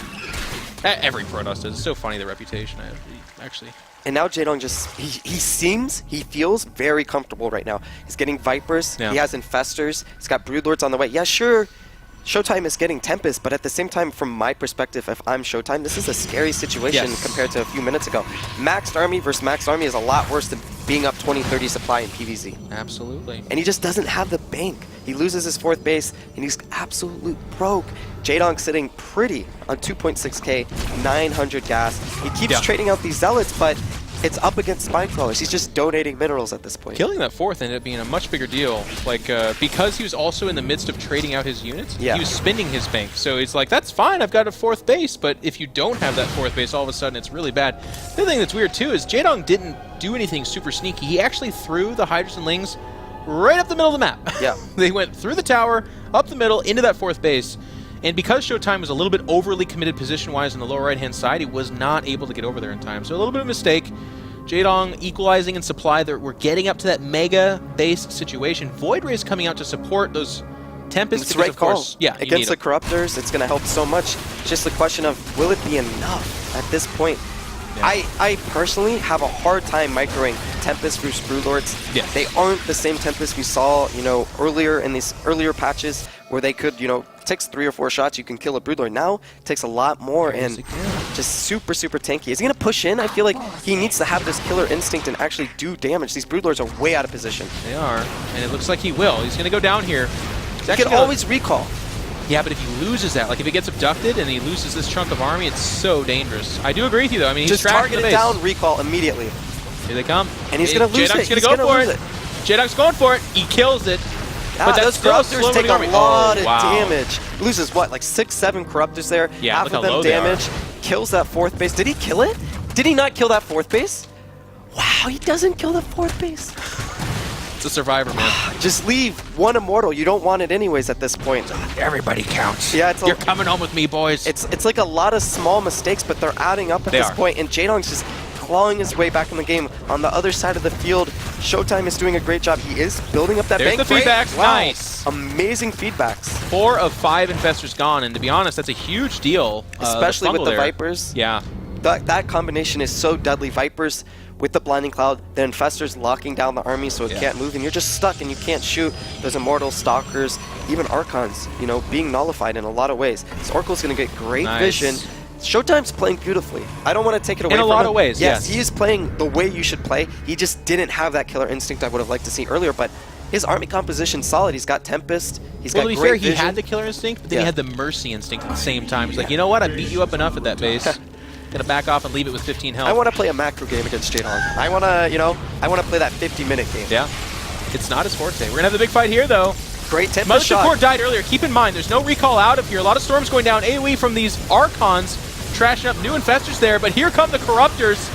Every Protoss does. It's so funny, the reputation I have, actually. And now Jaedong just, he feels very comfortable right now. He's getting Vipers, he has Infestors, he's got Broodlords on the way. Yeah, sure, Showtime is getting Tempest, but at the same time, from my perspective, if I'm Showtime, this is a scary situation compared to a few minutes ago. Maxed army versus maxed army is a lot worse than being up 20-30 supply in PvZ. Absolutely. And he just doesn't have the bank. He loses his 4th base, and he's absolute broke. Jaedong sitting pretty on 2.6k, 900 gas. He keeps trading out these Zealots, but it's up against Spine Crawlers. He's just donating minerals at this point. Killing that 4th ended up being a much bigger deal. Like, because he was also in the midst of trading out his units, he was spending his bank. So it's like, that's fine, I've got a 4th base, but if you don't have that 4th base, all of a sudden it's really bad. The other thing that's weird, too, is Jaedong didn't do anything super sneaky. He actually threw the Hydras and Lings right up the middle of the map. Yeah. They went through the tower, up the middle, into that 4th base. And because Showtime was a little bit overly committed position-wise on the lower right-hand side, he was not able to get over there in time. So a little bit of a mistake. Jaedong equalizing in supply. We're getting up to that mega base situation. Void Ray is coming out to support those Tempests. It's the right call. Yeah, against the Corruptors, it's going to help so much. It's just a question of, will it be enough at this point? Yeah. I personally have a hard time microing Tempest versus Broodlords. Yeah. They aren't the same Tempest we saw, you know, earlier in these earlier patches where they could, you know, takes 3 or 4 shots, you can kill a Broodlord. Now it takes a lot more and just super, super tanky. Is he going to push in? I feel like he needs to have this killer instinct and actually do damage. These Broodlords are way out of position. They are, and it looks like he will. He's going to go down here. He can always recall. Yeah, but if he loses that, like if he gets abducted and he loses this chunk of army, it's so dangerous. I do agree with you, though. I mean, he's just target it down, recall immediately. Here they come. And he's going to lose it. Jaedong's going to go for it. Jaedong's going for it. He kills it. But those Corruptors take a lot of damage. Loses what, like 6-7 Corruptors there? Yeah, half of them damage. Kills that 4th base. Did he kill it? Did he not kill that 4th base? Wow, he doesn't kill the 4th base. It's a survivor, man. Just leave one immortal. You don't want it anyways at this point. Everybody counts. Yeah, it's You're coming home with me, boys. it's like a lot of small mistakes, but they're adding up at this point, and Jaedong's just clawing his way back in the game. On the other side of the field, Showtime is doing a great job. He is building up that There's bank. the feedbacks. Wow. Nice. Amazing feedbacks. 4 of 5 infestors gone, and to be honest, that's a huge deal. Especially with the there. Vipers. Yeah. That combination is so deadly. Vipers with the Blinding Cloud, the Infestors locking down the army so it can't move, and you're just stuck and you can't shoot. Those Immortals, Stalkers, even Archons, you know, being nullified in a lot of ways. This Oracle's going to get great vision. Showtime's playing beautifully. I don't want to take it away from him. In a lot of ways, yes. He is playing the way you should play. He just didn't have that killer instinct I would have liked to see earlier, but his army composition's solid. He's got Tempest. He's got to be great fair, vision. he had the killer instinct, but then he had the mercy instinct at the same time. He's like, you know what? I beat you up enough at that base. Gonna back off and leave it with 15 health. I want to play a macro game against Jaedong. I want to, you know, I want to play that 50-minute game. Yeah. It's not his forte. We're gonna have the big fight here, though. Great Tempest Mothership shot. Core died earlier. Keep in mind, there's no recall out of here. A lot of storms going down. AoE from these Archons, trashing up new infestors there. But here come the Corruptors,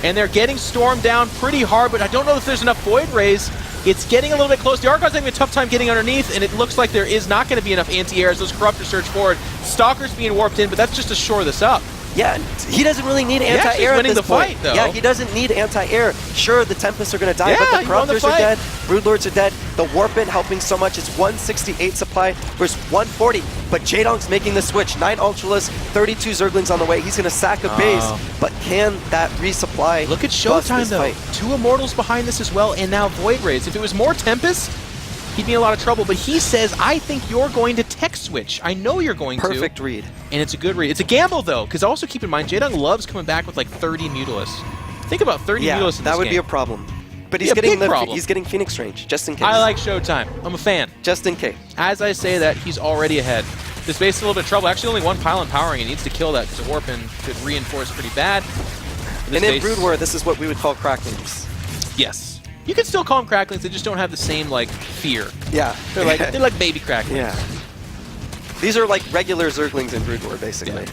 and they're getting stormed down pretty hard. But I don't know if there's enough Void Rays. It's getting a little bit close. The Archons having a tough time getting underneath, and it looks like there is not going to be enough anti-air as those Corruptors surge forward. Stalker's being warped in, but that's just to shore this up. Yeah, he doesn't really need actually anti-air is at winning this the point. fight, though. Yeah, he doesn't need anti-air. Sure, the Tempests are going to die, Yeah, but the he won the Corruptors are fight. dead. Broodlords are dead. The Warpin helping so much. It's 168 supply versus 140. But Jaedong's making the switch. 9 Ultralis, 32 Zerglings on the way. He's going to sack a base. But can that resupply Look at bust Showtime, this though. fight? 2 Immortals behind this as well, and now Void Rays. If it was more Tempest, he'd be in a lot of trouble. But he says, I think you're going to tech switch. I know you're going to. Perfect read. And it's a good read. It's a gamble, though, because also keep in mind, Jaedong loves coming back with like 30 Mutalists. Think about 30 Yeah, Mutalists in that this would game. be a problem. But Be he's a getting big problem. he's getting Phoenix range, just in case. I like Showtime. I'm a fan. Just in case. As I say that, he's already ahead. This base is a little bit of trouble. Actually, only 1 pylon powering. He needs to kill that because a Warpin could reinforce pretty bad. And in Brood War, this is what we would call cracklings. Yes. You can still call them cracklings. They just don't have the same, like, fear. Yeah. They're like baby cracklings. Yeah. These are like regular Zerglings in Brood War, basically.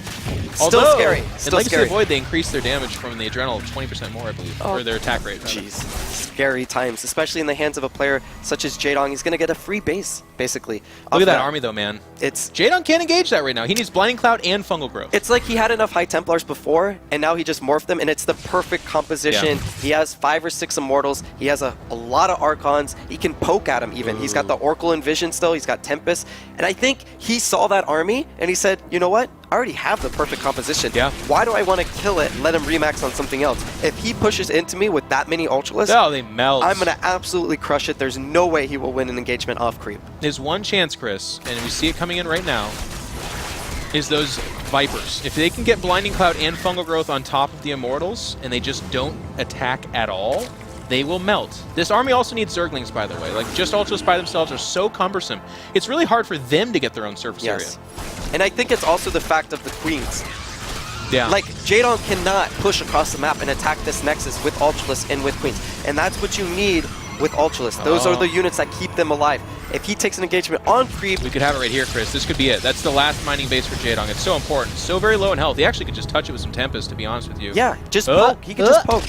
Still Although, scary. in Still Legacy scary. of Void, they increase their damage from the Adrenal 20% more, I believe. Or their attack rate, rather. Jeez. Scary times, especially in the hands of a player such as Jaedong. He's going to get a free base, basically. Look at that army, though, man. It's Jaedong can't engage that right now. He needs Blinding Cloud and Fungal Growth. It's like he had enough High Templars before, and now he just morphed them, and it's the perfect composition. Yeah. He has 5 or 6 Immortals. He has a lot of Archons. He can poke at him, even. He's got the Oracle and Vision still. He's got Tempest. And I think he saw that army, and he said, you know what? I already have the perfect composition. Yeah. Why do I want to kill it and let him remax on something else? If he pushes into me with that many Ultralists, Oh, they melt. I'm going to absolutely crush it. There's no way he will win an engagement off creep. There's one chance, Chris, and we see it coming in right now, is those Vipers. If they can get Blinding Cloud and Fungal Growth on top of the Immortals, and they just don't attack at all, they will melt. This army also needs Zerglings, by the way. Like, just Ultras by themselves are so cumbersome. It's really hard for them to get their own surface area. And I think it's also the fact of the Queens. Yeah. Like, Jaedong cannot push across the map and attack this Nexus with Ultralis and with Queens. And that's what you need with Ultralis. Those are the units that keep them alive. If he takes an engagement on creep... We could have it right here, Chris. This could be it. That's the last mining base for Jaedong. It's so important. So very low in health. He actually could just touch it with some Tempest, to be honest with you. Yeah, just poke. He can just poke.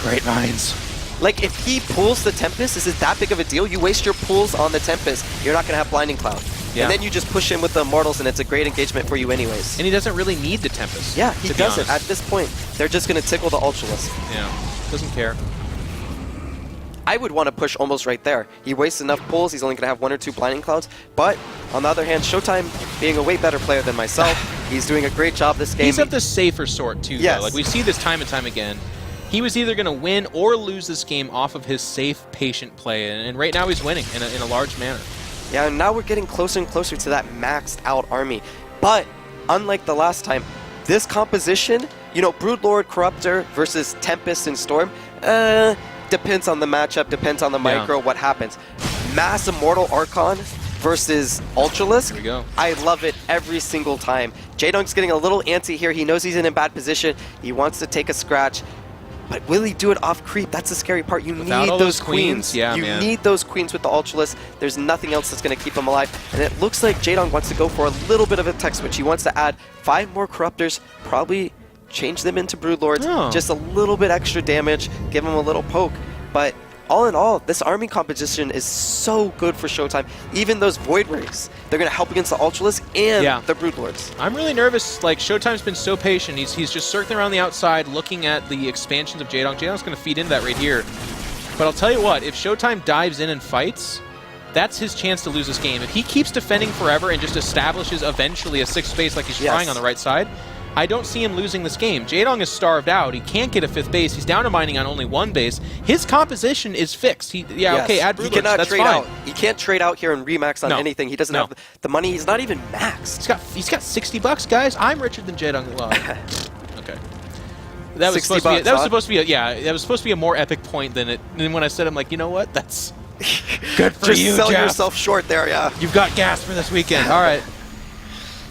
Great mines. Like, if he pulls the Tempest, is it that big of a deal? You waste your pulls on the Tempest, you're not going to have Blinding Cloud. Yeah. And then you just push in with the Immortals, and it's a great engagement for you anyways. And he doesn't really need the Tempest. Yeah, he to be doesn't. honest. At this point, they're just going to tickle the Ultralis. Yeah, doesn't care. I would want to push almost right there. He wastes enough pulls, he's only going to have 1 or 2 Blinding Clouds. But, on the other hand, Showtime, being a way better player than myself, he's doing a great job this game. He's of the safer sort, too, Yes. though. Like, we see this time and time again. He was either going to win or lose this game off of his safe, patient play. And right now he's winning in a large manner. Yeah, and now we're getting closer and closer to that maxed out army. But, unlike the last time, this composition, you know, Broodlord, Corruptor versus Tempest and Storm, depends on the matchup, depends on the micro, what happens. Mass Immortal Archon versus Ultralis. Here we go. I love it every single time. Jaedong's getting a little antsy here. He knows he's in a bad position. He wants to take a scratch. But will he do it off creep? That's the scary part. You Without need all those those queens. yeah, you man. need those queens with the Ultralis. There's nothing else that's going to keep him alive. And it looks like Jaedong wants to go for a little bit of a tech switch. He wants to add 5 more Corruptors, probably change them into Broodlords. Oh. Just a little bit extra damage, give him a little poke. But all in all, this army composition is so good for Showtime. Even those Void Rays, they're going to help against the Ultralisk and the Broodlords. I'm really nervous. Like, Showtime's been so patient. He's just circling around the outside, looking at the expansions of Jaedong. Jaedong's going to feed into that right here. But I'll tell you what, if Showtime dives in and fights, that's his chance to lose this game. If he keeps defending forever and just establishes eventually a 6th base like he's trying on the right side, I don't see him losing this game. Jaedong is starved out. He can't get a 5th base. He's down to mining on only 1 base. His composition is fixed. Okay, add Broodlords. That's trade fine. out. He can't trade out here and remax on anything. He doesn't have the money. He's not even maxed. He's got $60, guys. I'm richer than Jaedong. Well, okay. That was supposed to be that was supposed to be a more epic point than it. And when I said, I'm like, you know what? That's good for Just you, selling Jeff. yourself short there, yeah. You've got gas for this weekend. All right.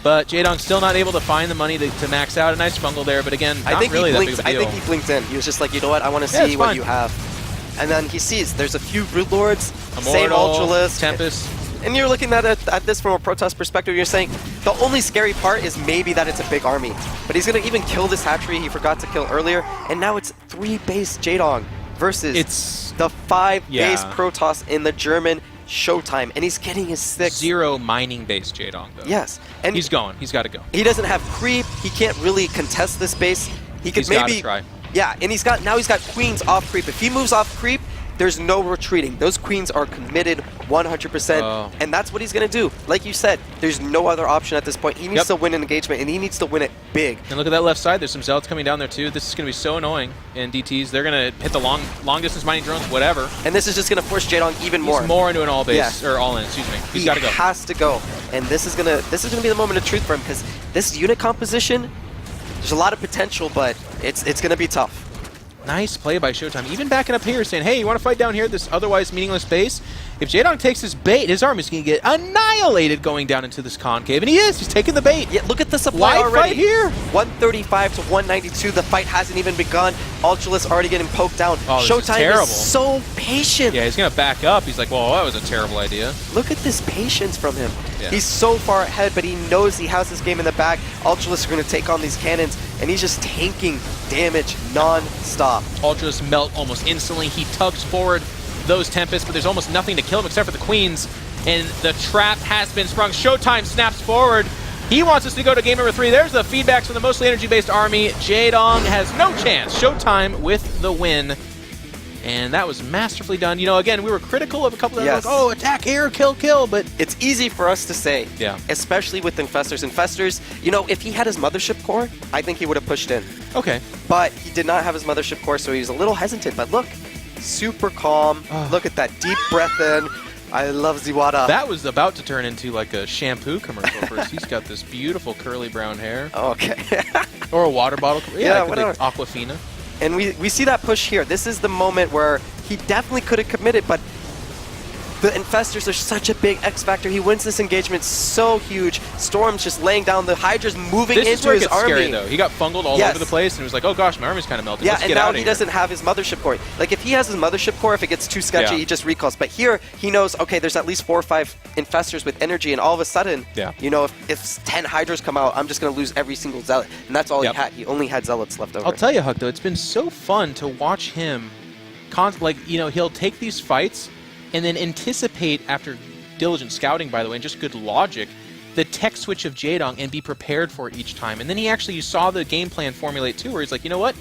But Jaedong's still not able to find the money to max out. A nice fungal there, but again, not really that big of a deal. I think he blinked in. He was just like, you know what? I want to see what you have. And then he sees there's a few Broodlords, same Ultralisk, Tempest. And you're looking at this from a Protoss perspective. You're saying the only scary part is maybe that it's a big army. But he's going to even kill this hatchery he forgot to kill earlier. And now it's 3-base Jaedong versus the 5-base Protoss in the German Showtime. And he's getting his 6th. 0 mining base Jaedong, though. Yes. And he's going. He's got to go. He doesn't have creep. He can't really contest this base. He could maybe try. Yeah, and he's got queens off creep. If he moves off creep, there's no retreating. Those queens are committed 100%, and that's what he's going to do. Like you said, there's no other option at this point. He needs to win an engagement, and he needs to win it big. And look at that left side. There's some Zealots coming down there, too. This is going to be so annoying. And DTs, they're going to hit the long-distance mining drones, whatever. And this is just going to force Jaedong even more. He's more into an all-base, or all-in, excuse me. He's got to go. He has to go. And this is going to be the moment of truth for him, because this unit composition, there's a lot of potential, but it's going to be tough. Nice play by Showtime. Even backing up here saying, hey, you want to fight down here, this otherwise meaningless base? If Jaedong takes his bait, his army's going to get annihilated going down into this concave. And he is. He's taking the bait. Yeah, look at the supply already. Fight here. 135 to 192. The fight hasn't even begun. Ultralisk already getting poked down. Showtime is so patient. Yeah, he's going to back up. He's like, well, that was a terrible idea. Look at this patience from him. Yeah. He's so far ahead, but he knows he has this game in the bag. Ultralisk are going to take on these cannons, and he's just tanking damage non-stop. Ultras melt almost instantly. He tugs forward those Tempests, but there's almost nothing to kill him except for the Queens. And the trap has been sprung. Showtime snaps forward. He wants us to go to game number 3. There's the feedbacks from the mostly energy-based army. Jaedong has no chance. Showtime with the win. And that was masterfully done. You know, again, we were critical of a couple of them. Like, oh, attack here, kill, but it's easy for us to say. Yeah. Especially with Infestors. Infestors, you know, if he had his Mothership Core, I think he would have pushed in. Okay. But he did not have his Mothership Core, so he was a little hesitant. But look, super calm. Look at that deep breath in. I love Ziwata. That was about to turn into like a shampoo commercial first. He's got this beautiful curly brown hair. Oh, okay. Or a water bottle. Yeah, whatever. Like Aquafina. And we see that push here. This is the moment where he definitely could have committed, but the Infestors are such a big X factor. He wins this engagement so huge. Storm's just laying down. The Hydra's moving into his army. This is where it gets scary, though. He got fungled all over the place, and he was like, oh gosh, my army's kind of melting. Yeah, Let's and get now out of he here. doesn't have his Mothership Core. Like, if he has his Mothership Core, if it gets too sketchy, he just recalls. But here, he knows, okay, there's at least 4 or 5 Infestors with energy, and all of a sudden, you know, if 10 Hydras come out, I'm just going to lose every single Zealot. And that's all he had. He only had Zealots left over. I'll tell you, Huck, though, it's been so fun to watch him, he'll take these fights and then anticipate, after diligent scouting, by the way, and just good logic, the tech switch of Jaedong and be prepared for it each time. And then you saw the game plan formulate too, where he's like, you know what?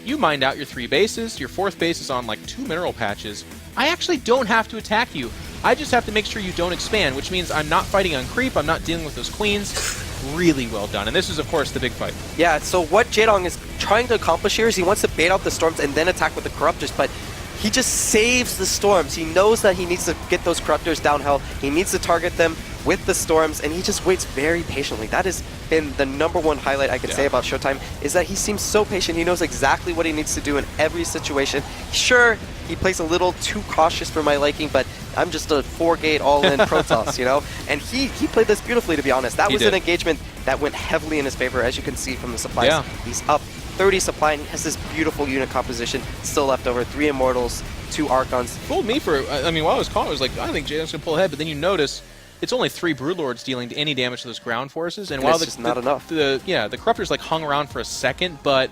You mined out your 3 bases, your 4th base is on like 2 mineral patches. I actually don't have to attack you. I just have to make sure you don't expand, which means I'm not fighting on creep, I'm not dealing with those queens. Really well done. And this is, of course, the big fight. Yeah, so what Jaedong is trying to accomplish here is he wants to bait out the Storms and then attack with the Corruptors, but he just saves the Storms. He knows that he needs to get those Corruptors downhill. He needs to target them with the Storms, and he just waits very patiently. That has been the #1 highlight I could say about Showtime, is that he seems so patient. He knows exactly what he needs to do in every situation. Sure, he plays a little too cautious for my liking, but I'm just a 4-gate all-in Protoss, you know? And he played this beautifully, to be honest. That was an engagement that went heavily in his favor, as you can see from the supplies. Yeah. He's up 30 supply, and he has this beautiful unit composition still left over. 3 Immortals, 2 Archons. Fooled me for, I mean, while I was calling, I was like, I think Jaedong's going to pull ahead, but then you notice it's only 3 Broodlords dealing any damage to those ground forces. And while it's just not enough. The Corruptors like hung around for a second, but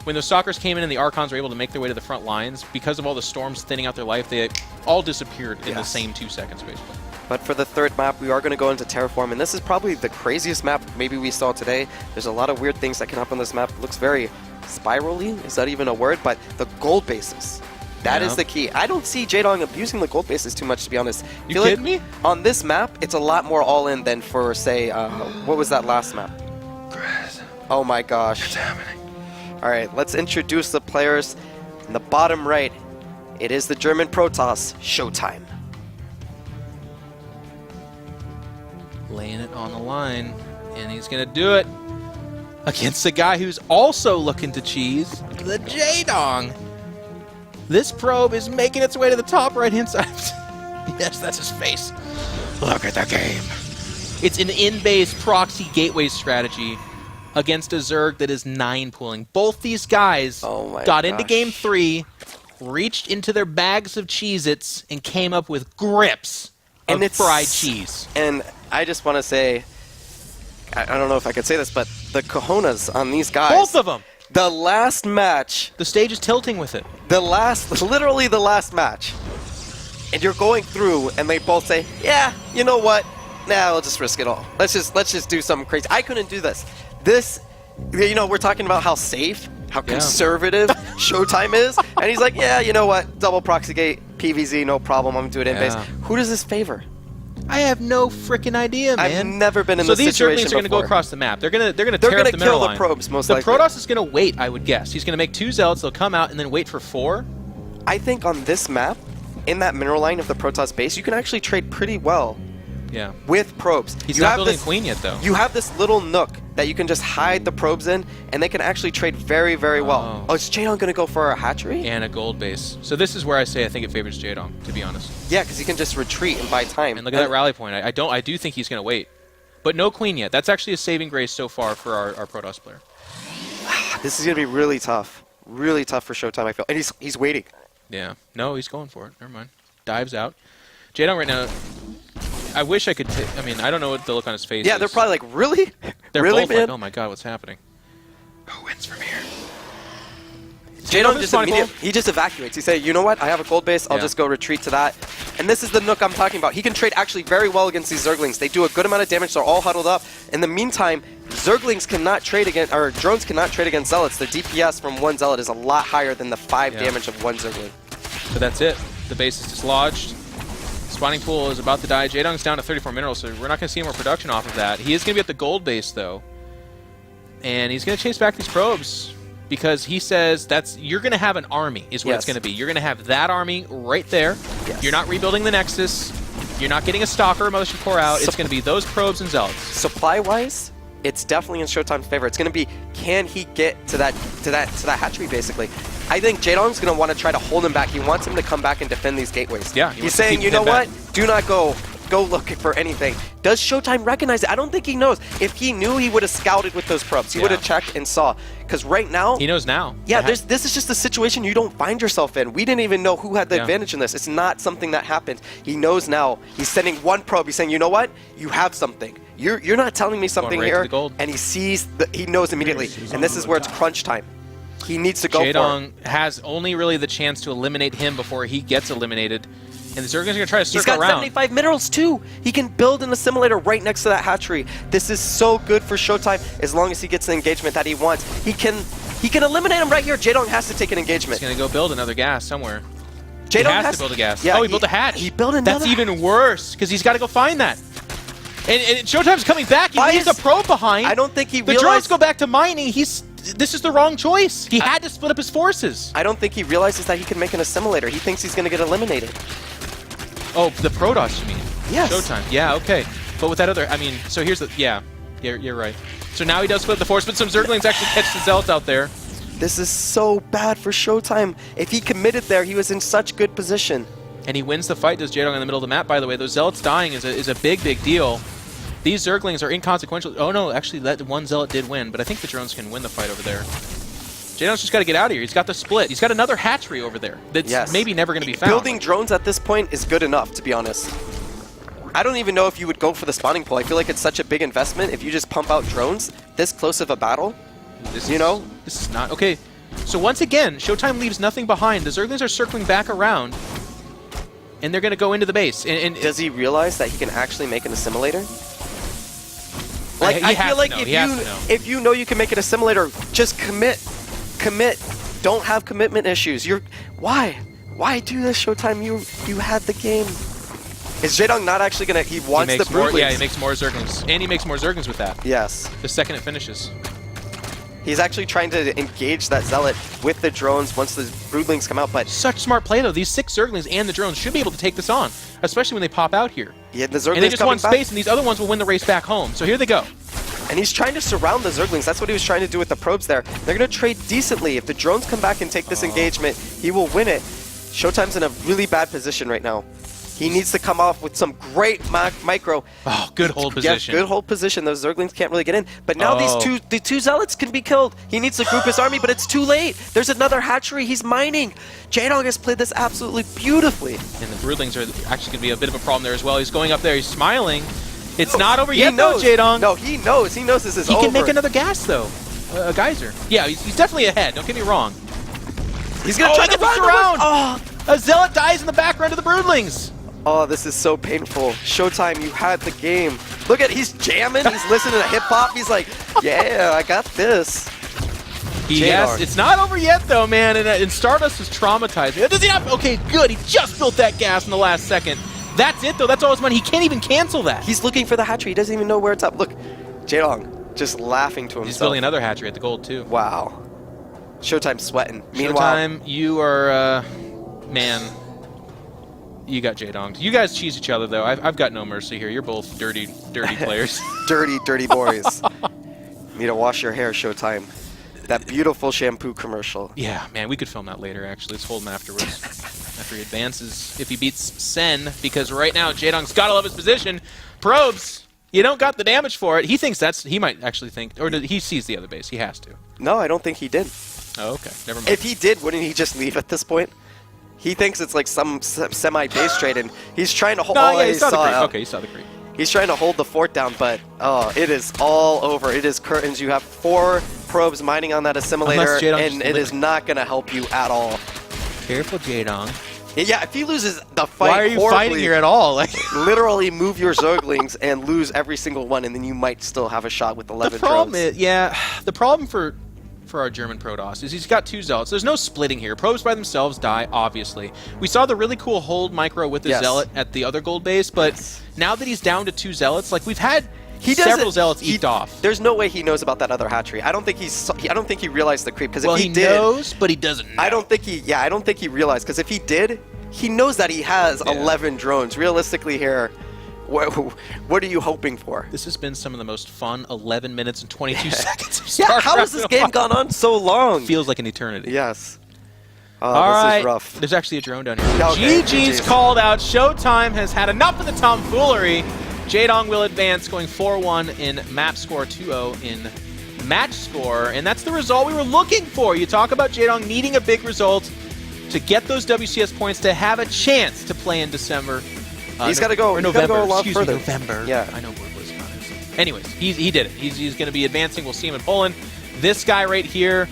when those Stalkers came in and the Archons were able to make their way to the front lines, because of all the storms thinning out their life, they all disappeared in the same 2 seconds, basically. But for the third map, we are going to go into Terraform, and this is probably the craziest map maybe we saw today. There's a lot of weird things that can happen on this map. It looks very spirally. Is that even a word? But the gold bases. That is the key. I don't see Jaedong abusing the gold bases too much, to be honest. You kidding me? On this map, it's a lot more all-in than for, say, what was that last map? Oh my gosh. What's happening? All right, let's introduce the players. In the bottom right, it is the German Protoss, Showtime. Laying it on the line, and he's going to do it against a guy who's also looking to cheese, the Jaedong. This probe is making its way to the top right-hand side. Yes, that's his face. Look at the game. It's an in-base proxy gateway strategy against a Zerg that is 9 pooling. Both these guys got into Game 3, reached into their bags of Cheez-Its, and came up with grips of fried cheese. And I just want to say, I don't know if I could say this, but the cojones on these guys. Both of them. The last match. The stage is tilting with it. Literally the last match. And you're going through, and they both say, yeah, you know what? Nah, we'll just risk it all. Let's just do something crazy. I couldn't do this. This, you know, we're talking about how safe, how conservative Showtime is. And he's like, yeah, you know what? Double proxy gate, PvZ, no problem. I'm going to do it in base. Who does this favor? I have no freaking idea, man. I've never been in this situation So these Zerglings are going to go across the map. They're going to tear up the mineral line. They're going to kill the probes, most likely. The Protoss is going to wait, I would guess. He's going to make 2 Zealots. They'll come out and then wait for 4. I think on this map, in that mineral line of the Protoss base, you can actually trade pretty well. Yeah. With probes. He's not building Queen yet, though. You have this little nook that you can just hide the probes in, and they can actually trade very, very well. Oh, is Jaedong going to go for a hatchery? And a gold base. So this is where I say I think it favors Jaedong, to be honest. Yeah, because he can just retreat and buy time. And look at that rally point. I do think he's going to wait. But no Queen yet. That's actually a saving grace so far for our Protoss player. This is going to be really tough. Really tough for Showtime, I feel. And he's waiting. Yeah. No, he's going for it. Never mind. Dives out. Jaedong right now... I wish I could. I mean, I don't know what the look on his face is. Yeah, they're probably like, really? They're really, both man? like, oh my god, what's happening? Who wins from here? Jaedong just evacuates. He say, you know what? I have a gold base. I'll just go retreat to that. And this is the nook I'm talking about. He can trade actually very well against these Zerglings. They do a good amount of damage. They're all huddled up. In the meantime, Zerglings cannot trade against, or drones cannot trade against Zealots. The DPS from one Zealot is a lot higher than the 5 damage of one Zergling. So that's it. The base is dislodged. Spawning pool is about to die. Jaedong's down to 34 minerals, so we're not going to see any more production off of that. He is going to be at the gold base, though. And he's going to chase back these probes because he says you're going to have an army is what it's going to be. You're going to have that army right there. Yes. You're not rebuilding the Nexus. You're not getting a Stalker, Mothership Core out. It's going to be those probes and Zealots. Supply-wise, it's definitely in Showtime's favor. It's going to be, can he get to that hatchery, basically? I think Jaedong's going to want to try to hold him back. He wants him to come back and defend these gateways. Yeah, he's saying, you know what? Do not go looking for anything. Does Showtime recognize it? I don't think he knows. If he knew, he would have scouted with those probes. He would have checked and saw. Because right now... He knows now. Yeah, this is just a situation you don't find yourself in. We didn't even know who had the advantage in this. It's not something that happened. He knows now. He's sending one probe. He's saying, you know what? You have something. You're not telling me something here. And he sees, he knows immediately. And this is where it's crunch time. He needs to go for it. Jaedong has only really the chance to eliminate him before he gets eliminated. And the Zerglings are going to try to circle around. He's got 75 minerals too. He can build an assimilator right next to that hatchery. This is so good for Showtime as long as he gets the engagement that he wants. He can eliminate him right here. Jaedong has to take an engagement. He's going to go build another gas somewhere. Jaedong has to build a gas. Yeah, he built a hatch. He built another. That's even worse because he's got to go find that. And Showtime's coming back. He leaves a probe behind. I don't think he realized... The drones go back to mining. This is the wrong choice. He had to split up his forces. I don't think he realizes that he can make an assimilator. He thinks he's going to get eliminated. Oh, the Protoss, you mean? Yes. Showtime. Yeah, okay. But with that other... I mean, so here's the... Yeah, you're right. So now he does split the force, but some Zerglings actually catch the Zealots out there. This is so bad for Showtime. If he committed there, he was in such good position. And he wins the fight, does Jaedong in the middle of the map, by the way. Those Zealots dying is a big, big deal. These Zerglings are inconsequential. Oh no, actually that one Zealot did win, but I think the drones can win the fight over there. Jaedong's just got to get out of here. He's got the split. He's got another hatchery over there that's maybe never going to be found. Building drones at this point is good enough, to be honest. I don't even know if you would go for the spawning pool. I feel like it's such a big investment if you just pump out drones this close of a battle. This is not... Okay, So once again, Showtime leaves nothing behind. The Zerglings are circling back around, and they're going to go into the base. And Does he realize that he can actually make an assimilator? Like, I feel like if you know you can make an assimilator, just commit. Don't have commitment issues. Why do this, Showtime? You had the game. Is Jaedong not actually gonna? He wants the Broodlings. Yeah, he makes more Zerglings, and he makes more Zerglings with that. Yes. The second it finishes. He's actually trying to engage that Zealot with the drones once the Broodlings come out, but Such smart play though. These 6 Zerglings and the drones should be able to take this on, especially when they pop out here. yeah, the Zerglings And they just want coming space, and these other ones will win the race back home. So here they go. back. And he's trying to surround the Zerglings. That's what he was trying to do with the probes there. They're gonna trade decently. If the drones come back and take this engagement, he will win it. Showtime's in a really bad position right now. He needs to come off with some great micro. Oh, good hold position. Yeah, good hold position. Those Zerglings can't really get in. But now the two Zealots can be killed. He needs to group his army, but it's too late. There's another hatchery. He's mining. Jaedong has played this absolutely beautifully. And the Broodlings are actually going to be a bit of a problem there as well. He's going up there. He's smiling. It's not over yet, though, Jaedong. No, he knows. He knows this is over. He can make another gas, though. A geyser. Yeah, he's definitely ahead. Don't get me wrong. He's going to try to run around. Oh. A Zealot dies in the background of the Broodlings. Oh, this is so painful. Showtime, you had the game. Look at, he's jamming. He's listening to hip hop. He's like, yeah, I got this. Yes, it's not over yet, though, man. And Stardust is traumatized. Does he not? Okay, good. He just built that gas in the last second. That's it, though. That's all his money. He can't even cancel that. He's looking for the hatchery. He doesn't even know where it's up. Look, Jaedong just laughing to himself. He's building another hatchery at the gold, too. Wow. Showtime's sweating. Meanwhile, Showtime, you are, man, you got Jaedonged. You guys cheese each other, though. I've got no mercy here. You're both dirty players. dirty boys. Need to wash your hair, Showtime. That beautiful shampoo commercial. Yeah, man, we could film that later, actually. Let's hold him afterwards. After he advances, if he beats Sen, because right now Jaedong's got to love his position. Probes, you don't got the damage for it. He thinks he might actually think, or he sees the other base. He has to. No, I don't think he did. Oh, okay. Never mind. If he did, wouldn't he just leave at this point? He thinks it's like some semi-base trade, and he's trying to hold. No, yeah, he saw the creep. Okay, he saw the creep. He's trying to hold the fort down, but it is all over. It is curtains. You have 4 probes mining on that assimilator, and it is not going to help you at all. Careful, Jaedong. Yeah, if he loses the fight, why are you fighting here at all? Like, literally move your Zerglings and lose every single one, and then you might still have a shot with 11 drones. The problem for our German Protoss is he's got 2 Zealots. There's no splitting here. Probes by themselves die, obviously. We saw the really cool hold micro with the Zealot at the other gold base, but now that he's down to 2 Zealots, like we've had several Zealots eked off. There's no way he knows about that other hatchery. I don't think he realized the creep, because if he did, knows, but he doesn't know. I don't think he realized, because if he did, he knows that he has 11 drones. Realistically here, what are you hoping for? This has been some of the most fun 11 minutes and 22 seconds of StarCraft. Yeah, how has this game gone on so long? Feels like an eternity. Yes. This is rough. There's actually a drone down here. Okay, GG's called out. Showtime has had enough of the tomfoolery. Jaedong will advance, going 4-1 in map score, 2-0 in match score, and that's the result we were looking for. You talk about Jaedong needing a big result to get those WCS points to have a chance to play in December. He's got to go. November. A lot further. November. Yeah. I know where BlizzCon is. Anyways, he did it. He's going to be advancing. We'll see him in Poland. This guy right here,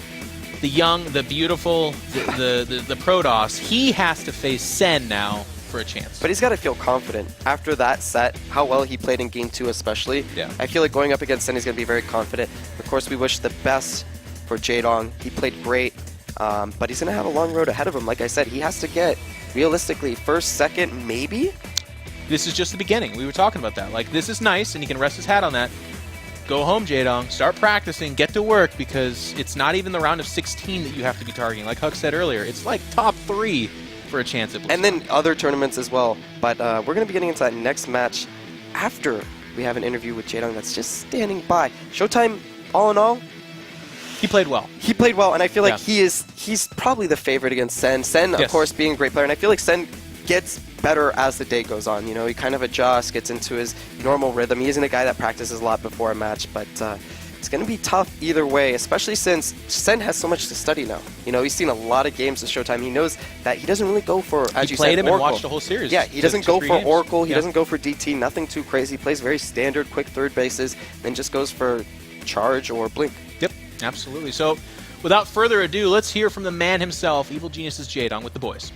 the young, the beautiful, the Protoss, he has to face Sen now for a chance. But he's got to feel confident. After that set, how well he played in Game 2 especially, I feel like going up against Sen, he's going to be very confident. Of course, we wish the best for Jaedong. He played great, but he's going to have a long road ahead of him. Like I said, he has to get, realistically, first, second, maybe? This is just the beginning. We were talking about that. Like, this is nice, and he can rest his hat on that. Go home, Jaedong. Start practicing. Get to work, because it's not even the round of 16 that you have to be targeting. Like Huck said earlier, it's like top 3 for a chance at BlizzCon. And then other tournaments as well. But we're going to be getting into that next match after we have an interview with Jaedong that's just standing by. Showtime, all in all, he played well. He played well, and I feel like he's probably the favorite against Sen. Sen, of course, being a great player, and I feel like Sen gets better as the day goes on. You know, he kind of adjusts, gets into his normal rhythm. He isn't a guy that practices a lot before a match, but it's going to be tough either way, especially since Sen has so much to study now. You know, he's seen a lot of games of Showtime. He knows that he doesn't really go for, as you said, played him Oracle. and watched the whole series. Yeah, he doesn't go for games. Oracle. He doesn't go for DT. Nothing too crazy. He plays very standard, quick third bases, then just goes for charge or blink. Yep, absolutely. So without further ado, let's hear from the man himself, Evil Genius's Jaedong with the boys.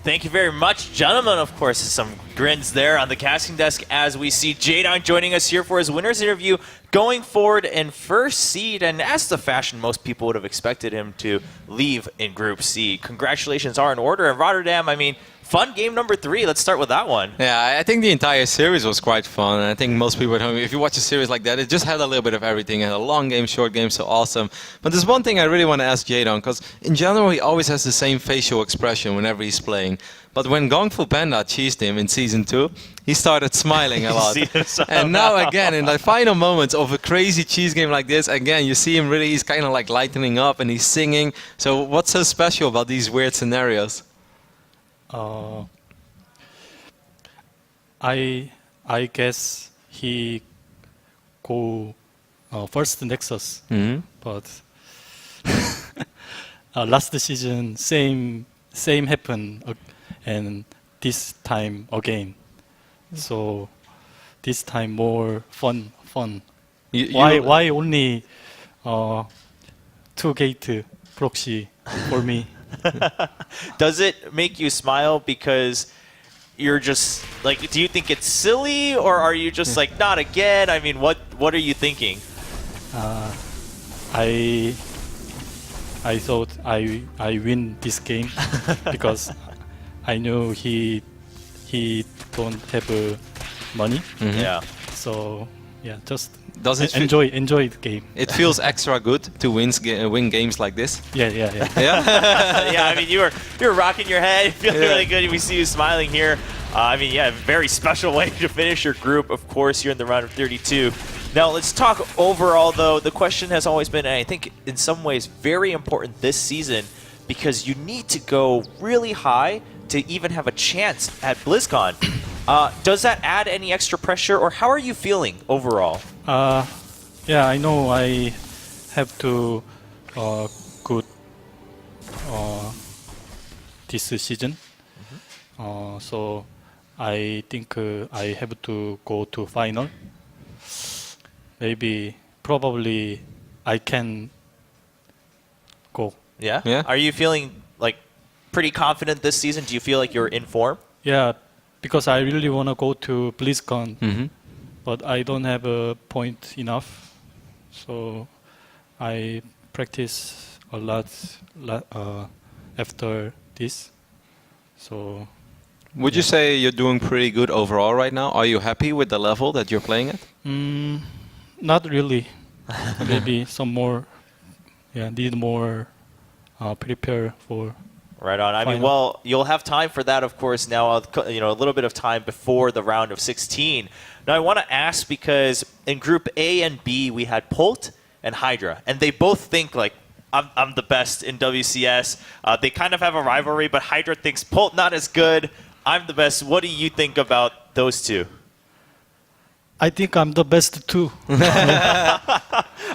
Thank you very much, gentlemen. Of course, some grins there on the casting desk as we see Jaedong joining us here for his winner's interview, going forward in first seed, and as the fashion, most people would have expected him to leave in Group C. Congratulations are in order. And Rotterdam, I mean, fun game number 3. Let's start with that one. Yeah, I think the entire series was quite fun. And I think most people at home, if you watch a series like that, it just had a little bit of everything. It had a long game, short game, so awesome. But there's one thing I really want to ask Jaedong, because in general, he always has the same facial expression whenever he's playing. But when Kung Fu Panda cheesed him in Season 2, he started smiling a lot. And now again, in the final moments of a crazy cheese game like this, again, you see him really, he's kind of like lightening up and he's singing. So what's so special about these weird scenarios? I guess he go first Nexus, but last season same happened, and this time again. So this time more fun. Why only 2 gate proxy for me? Does it make you smile because you're just like, do you think it's silly, or are you just like, not again? I mean, what are you thinking? I thought I win this game because I know he don't have money. Yeah. So yeah, just Does it enjoy the game. It feels extra good to win games like this. Yeah. Yeah. Yeah, I mean, you were rocking your head, feeling really good. We see you smiling here. I mean, yeah, very special way to finish your group, of course, here in the round of 32. Now, let's talk overall, though. The question has always been, and I think in some ways, very important this season, because you need to go really high to even have a chance at BlizzCon. Does that add any extra pressure, or how are you feeling overall? Yeah, I know I have to good this season. So I think I have to go to final. Probably I can go. Yeah? Yeah. Are you feeling like pretty confident this season? Do you feel like you're in form? Yeah, because I really want to go to BlizzCon, but I don't have a point enough. So I practice a lot after this. So Would you say you're doing pretty good overall right now? Are you happy with the level that you're playing at? not really. Maybe some more. Yeah, need more prepare for. Right on. I mean, Final. well, you'll have time for that, of course, now, you know, a little bit of time before the round of 16. Now, I want to ask, because in Group A and B, we had Polt and Hydra, and they both think, like, I'm the best in WCS. They kind of have a rivalry, but Hydra thinks Polt not as good. I'm the best. What do you think about those two? I think I'm the best too.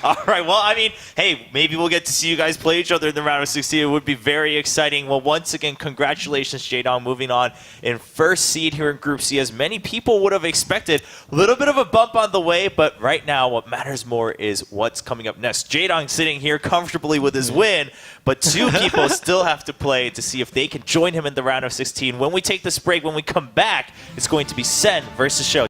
All right. Well, I mean, hey, maybe we'll get to see you guys play each other in the round of 16. It would be very exciting. Well, once again, congratulations, Jaedong, moving on in first seed here in Group C, as many people would have expected. A little bit of a bump on the way, but right now what matters more is what's coming up next. Jaedong sitting here comfortably with his win, but 2 people still have to play to see if they can join him in the round of 16. When we take this break, when we come back, it's going to be Sen versus Show.